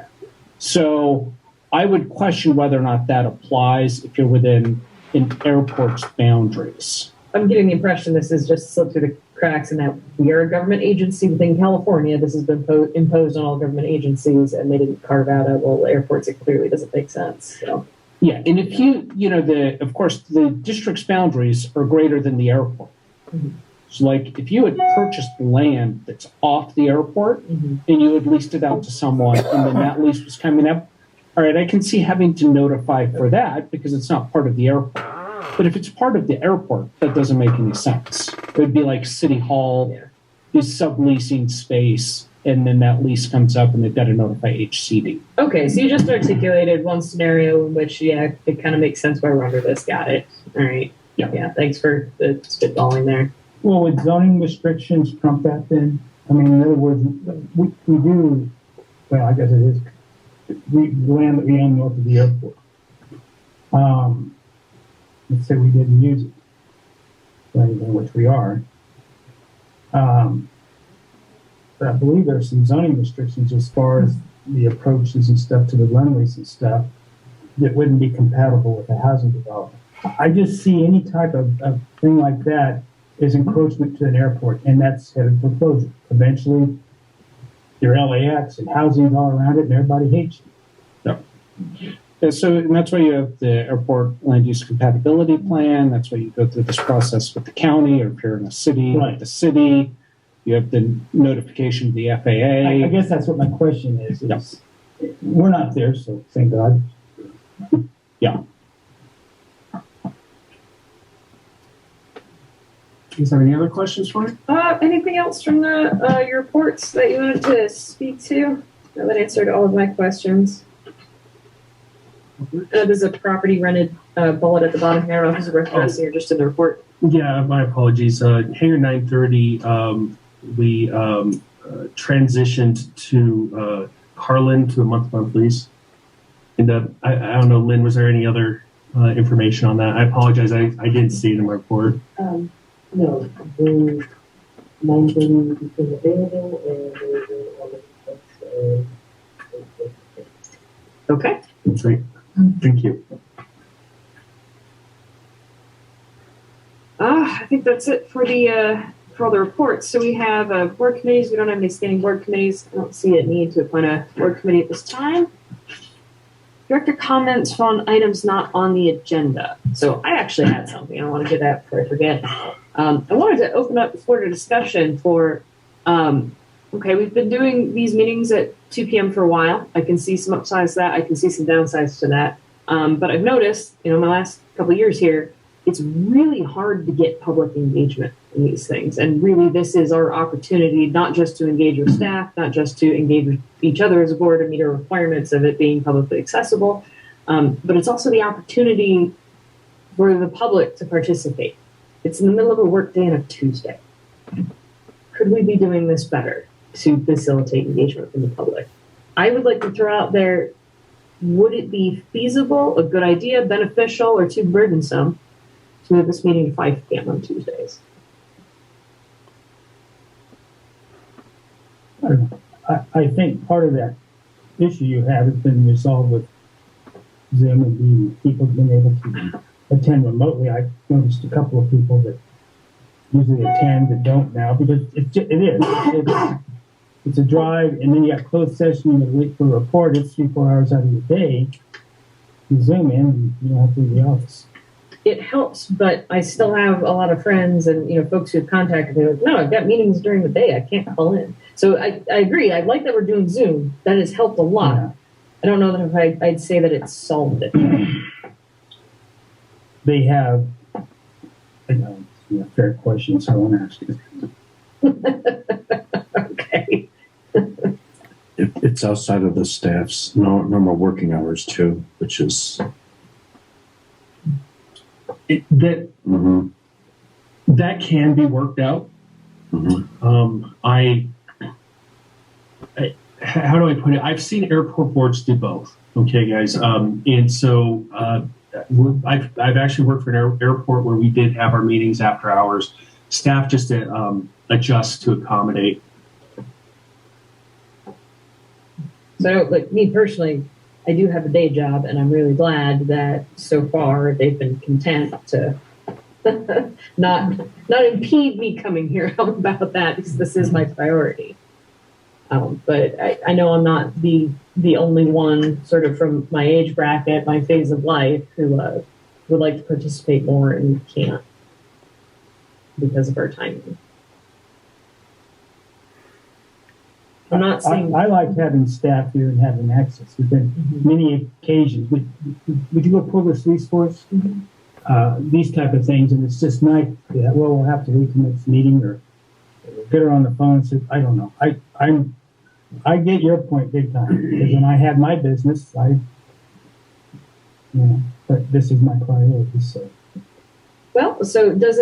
So I would question whether or not that applies if you're within an airport's boundaries. I'm getting the impression this is just slipped through the cracks and that we are a government agency within California. This has been imposed on all government agencies, and they didn't carve out airports. It clearly doesn't make sense. So. Yeah, and if of course, the district's boundaries are greater than the airport. Mm-hmm. So, like, if you had purchased land that's off the airport and you had leased it out to someone, and then that lease was coming up, all right, I can see having to notify for that because it's not part of the airport. But if it's part of the airport, that doesn't make any sense. It would be like City Hall is subleasing space, and then that lease comes up, and they've got to notify HCD. Okay, so you just articulated one scenario in which, it kind of makes sense why we're under this. Got it. All right. Yeah, thanks for the spitballing there. Well, would zoning restrictions trump that then? I mean, in other words, we do, well, I guess it is the land that we own north of the airport. Let's say we didn't use it, which we are. But I believe there's some zoning restrictions as far as the approaches and stuff to the runways and stuff that wouldn't be compatible with a housing development. I just see any type of thing like that is encroachment to an airport, and that's headed for closure. Eventually, your LAX and housing all around it, and everybody hates you. Yeah, and that's why you have the airport land use compatibility plan. That's why you go through this process with the county, or if you're in a city, with the city. You have the notification of the FAA. I guess that's what my question is. We're not there, so thank God. Yeah. Do you have any other questions for me? Anything else from your reports that you wanted to speak to? That answered all of my questions. There's a property rented bullet at the bottom here. I don't know if it's worth addressing or just in the report. Yeah, my apologies. Hangar 930, we transitioned to Harlan to a month lease. And I don't know, Lynn, was there any other information on that? I apologize. I didn't see it in my report. No, the 930 became available and okay. That's right. Thank you. I think that's it for all the reports. So we have board committees. We don't have any standing board committees. I don't see a need to appoint a board committee at this time. Director comments on items not on the agenda. So I actually had something. I want to get that before I forget. I wanted to open up the floor to discussion for, okay, we've been doing these meetings at 2 p.m. for a while. I can see some upsides to that. I can see some downsides to that. But I've noticed, my last couple of years here, it's really hard to get public engagement in these things. And really, this is our opportunity, not just to engage with staff, not just to engage with each other as a board and meet our requirements of it being publicly accessible, but it's also the opportunity for the public to participate. It's in the middle of a work day on a Tuesday. Could we be doing this better to facilitate engagement from the public? I would like to throw out there, would it be feasible, a good idea, beneficial, or too burdensome to move this meeting to 5 p.m. on Tuesdays? I think part of that issue you have has been resolved with Zoom and people have been able to attend remotely. I've noticed a couple of people that usually attend that don't now because it's a drive, and then you got closed session, you got to wait for a report. It's 3-4 hours out of your day. You Zoom in, and you don't have to leave the office. It helps, but I still have a lot of friends and folks who've contacted me like, no, I've got meetings during the day. I can't call in. So I agree. I like that we're doing Zoom. That has helped a lot. Yeah. I don't know that if I'd say that it's solved it. They have, fair question, so I won't ask you. Okay. It's outside of the staff's normal working hours too, which is that can be worked out. How do I put it? I've seen airport boards do both. Okay, guys, and so I've actually worked for an airport where we did have our meetings after hours. Staff just adjust to accommodate. So, like me personally, I do have a day job, and I'm really glad that so far they've been content to not impede me coming here. How about that? Because this is my priority. But I know I'm not the only one, sort of from my age bracket, my phase of life, who would like to participate more and can't because of our timing. I'm not saying I like having staff here and having access. There's been many occasions. Would you go pull this lease for us? These type of things, and it's just nice that we'll have to wait till next meeting or get her on the phone and say, I don't know. I get your point big time because when I had my business, but this is my priority. So. Well, so does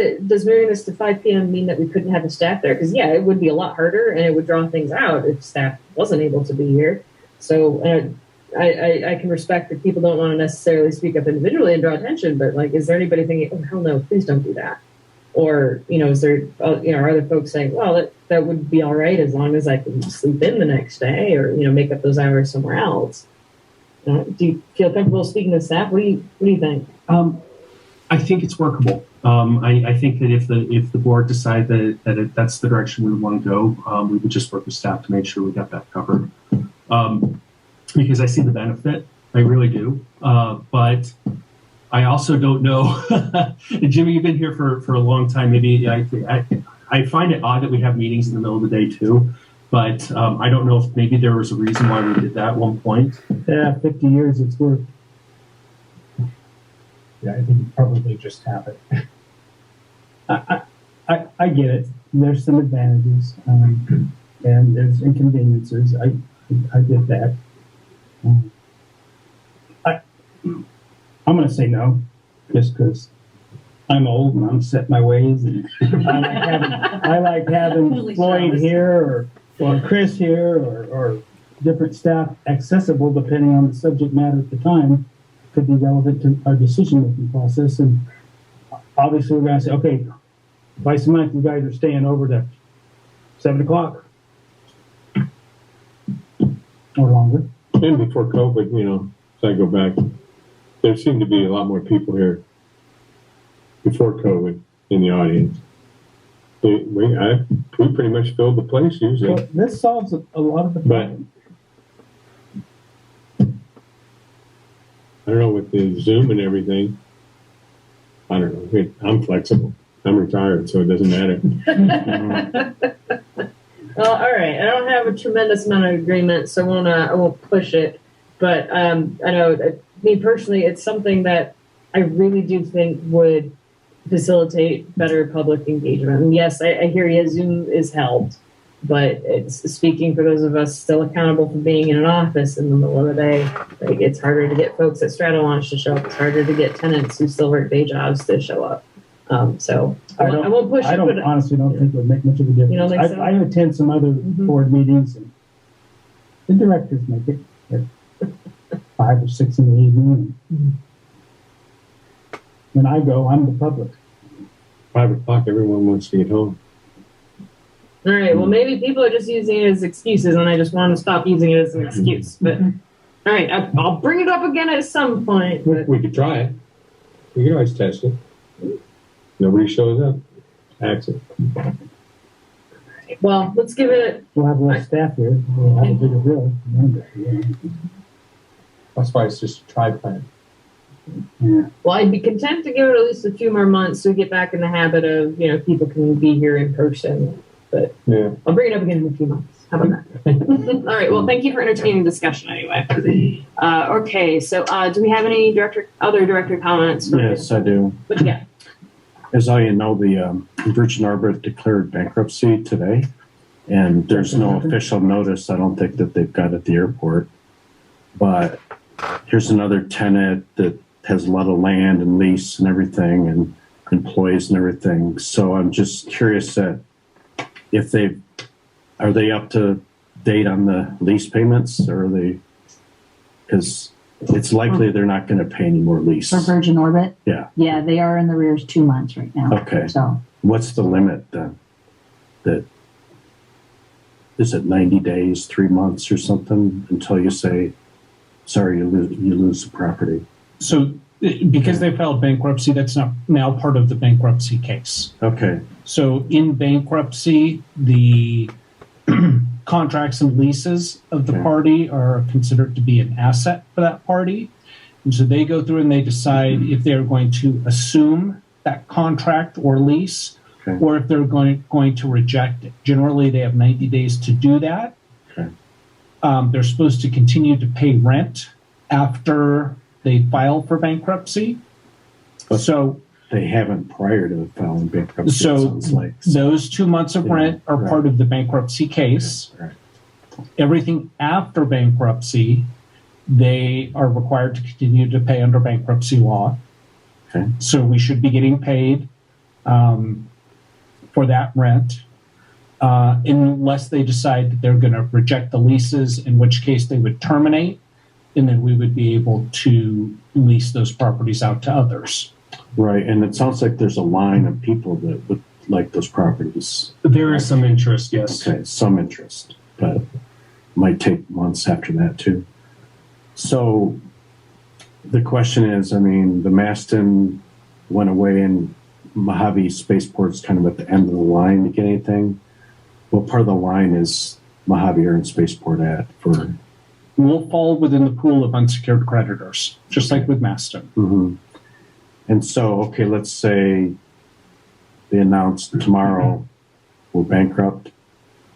moving this to 5 p.m. mean that we couldn't have the staff there? Because it would be a lot harder and it would draw things out if staff wasn't able to be here. So I can respect that people don't want to necessarily speak up individually and draw attention, but is there anybody thinking, oh hell no, please don't do that? Or is there are other folks saying, well, that would be all right as long as I can sleep in the next day or make up those hours somewhere else. Do you feel comfortable speaking to staff? What do you think? I think it's workable. I think that if the board decide that that's the direction we would want to go, we would just work with staff to make sure we got that covered. Because I see the benefit, I really do. But I also don't know. Jimmy, you've been here for a long time. Maybe I find it odd that we have meetings in the middle of the day too. But I don't know if maybe there was a reason why we did that at one point. Yeah, 50 years it's worked. Yeah, I think it probably just happened. I get it. There's some advantages, and there's inconveniences. I get that. I'm going to say no, just because I'm old and I'm set in my ways. And I like having Floyd here or Chris here or different staff accessible depending on the subject matter at the time. Could be relevant to our decision-making process. And obviously we're going to say, okay, twice a month you guys are staying over to 7 o'clock or longer. And before COVID, as I go back, there seemed to be a lot more people here before COVID in the audience. We pretty much filled the place usually. Well, this solves a lot of the problem. I don't know, with the Zoom and everything, I don't know. I'm flexible. I'm retired, so it doesn't matter. Well, all right. I don't have a tremendous amount of agreement, so I won't push it. But I know, me personally, it's something that I really do think would facilitate better public engagement. And yes, I hear you. Zoom is helped, but it's speaking for those of us still accountable for being in an office in the middle of the day. Like, it's harder to get folks at Strata Launch to show up. It's harder to get tenants who still work day jobs to show up. So I won't push it. I honestly don't think it would make much of a difference. You don't think so? I attend some other board meetings, and the directors make it at 5 or 6 in the evening. And when I go, I'm the public. 5 o'clock, everyone wants to get home. All right. Well, maybe people are just using it as excuses, and I just want to stop using it as an excuse. But all right, I'll bring it up again at some point. But We could try it. We can always test it. Nobody shows up. Axe it. well, let's give it. We'll have less staff here. We'll have a bigger bill. That's why it's just a try plan. Yeah. Well, I'd be content to give it at least a few more months so we get back in the habit of people can be here in person. But Yeah. I'll bring it up again in a few months. How about that? All right. Well, thank you for entertaining discussion anyway. Okay. So, do we have any other director comments? Yes, I do. What you got? As all you know, the Virgin Orbit declared bankruptcy today, and there's no official notice, I don't think, that they've got at the airport. But here's another tenant that has a lot of land and lease and everything and employees and everything. So I'm just curious that if are they up to date on the lease payments, or are they, because it's likely they're not going to pay any more lease. For Virgin Orbit? Yeah. Yeah, they are in the rears 2 months right now. Okay. So What's the limit then? Is it 90 days, 3 months or something until you say, sorry, you lose the property? So because they filed bankruptcy, that's not now part of the bankruptcy case. Okay. So in bankruptcy, the contracts and leases of the party are considered to be an asset for that party. And so they go through and they decide if they're going to assume that contract or lease, or if they're going to reject it. Generally, they have 90 days to do that. Okay. They're supposed to continue to pay rent after they file for bankruptcy. But so they haven't prior to filing bankruptcy. So it sounds like. those 2 months of rent are part of the bankruptcy case. Right. Everything after bankruptcy, they are required to continue to pay under bankruptcy law. Okay. So we should be getting paid for that rent, unless they decide that they're going to reject the leases, in which case they would terminate, and then we would be able to lease those properties out to others. Right, and it sounds like there's a line of people that would like those properties. There is some interest, yes. Okay, some interest, but might take months after that too. So the question is, I mean, the Maston went away and Mojave Spaceport's kind of at the end of the line to get anything. What part of the line is Mojave and Spaceport at for? We'll fall within the pool of unsecured creditors, just like with Maston. Mm-hmm. And so, okay, let's say they announce tomorrow we're bankrupt.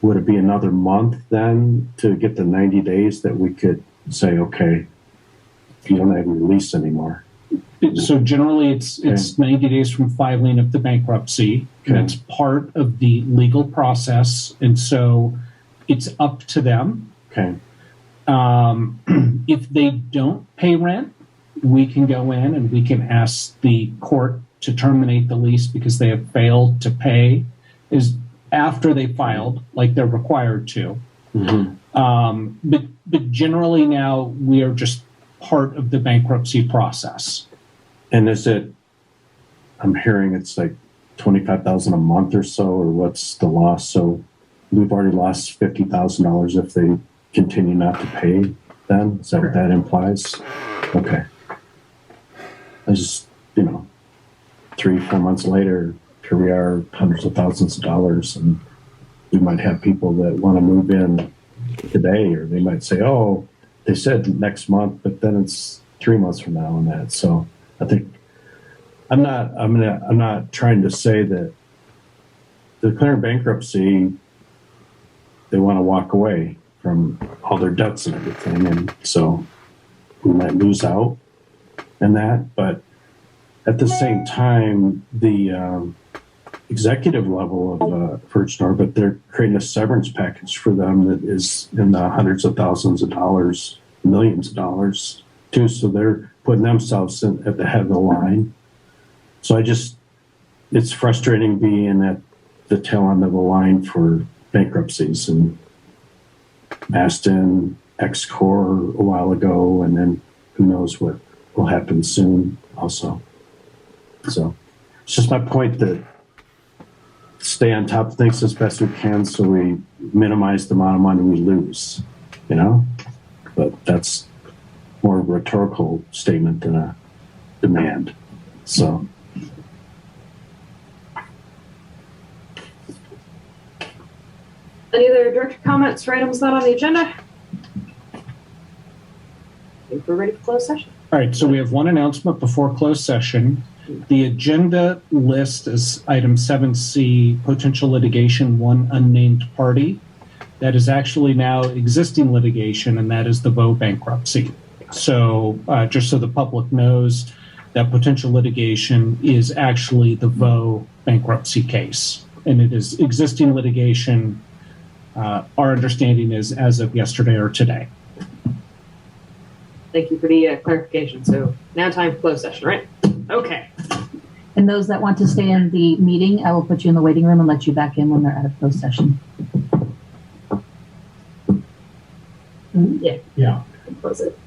Would it be another month then to get the 90 days that we could say, okay, you don't have your lease anymore? So generally it's 90 days from filing of the bankruptcy. Okay. That's part of the legal process. And so it's up to them. Okay. If they don't pay rent, we can go in and we can ask the court to terminate the lease because they have failed to pay is after they filed, like they're required to. But generally now we are just part of the bankruptcy process. And is it, I'm hearing it's like 25,000 a month or so, or what's the loss? So we've already lost $50,000 if they continue not to pay then? Is that what that implies? Okay. I just, 3-4 months later, here we are, hundreds of thousands of dollars, and we might have people that want to move in today, or they might say, oh, they said next month, but then it's 3 months from now and that. So I think I'm not trying to say that they're declaring bankruptcy, they want to walk away from all their debts and everything, and so we might lose out in that. But at the same time, the executive level of Virgin Orbit, they're creating a severance package for them that is in the hundreds of thousands of dollars, millions of dollars too. So they're putting themselves at the head of the line. So it's frustrating being at the tail end of the line for bankruptcies, and Aston, X-Core a while ago, and then who knows what will happen soon also. So it's just my point that stay on top of things as best we can so we minimize the amount of money we lose, But that's more a rhetorical statement than a demand. So. Any other director comments for items not on the agenda? I think we're ready for closed session. All right, so we have one announcement before closed session. The agenda list is item 7C, potential litigation, one unnamed party. That is actually now existing litigation, and that is the Vo bankruptcy. So just so the public knows, that potential litigation is actually the Vo bankruptcy case, and it is existing litigation. Our understanding is as of yesterday or today. Thank you for the clarification. So now time for closed session, right? Okay. And those that want to stay in the meeting, I will put you in the waiting room and let you back in when they're out of closed session. Yeah. Yeah. Close it.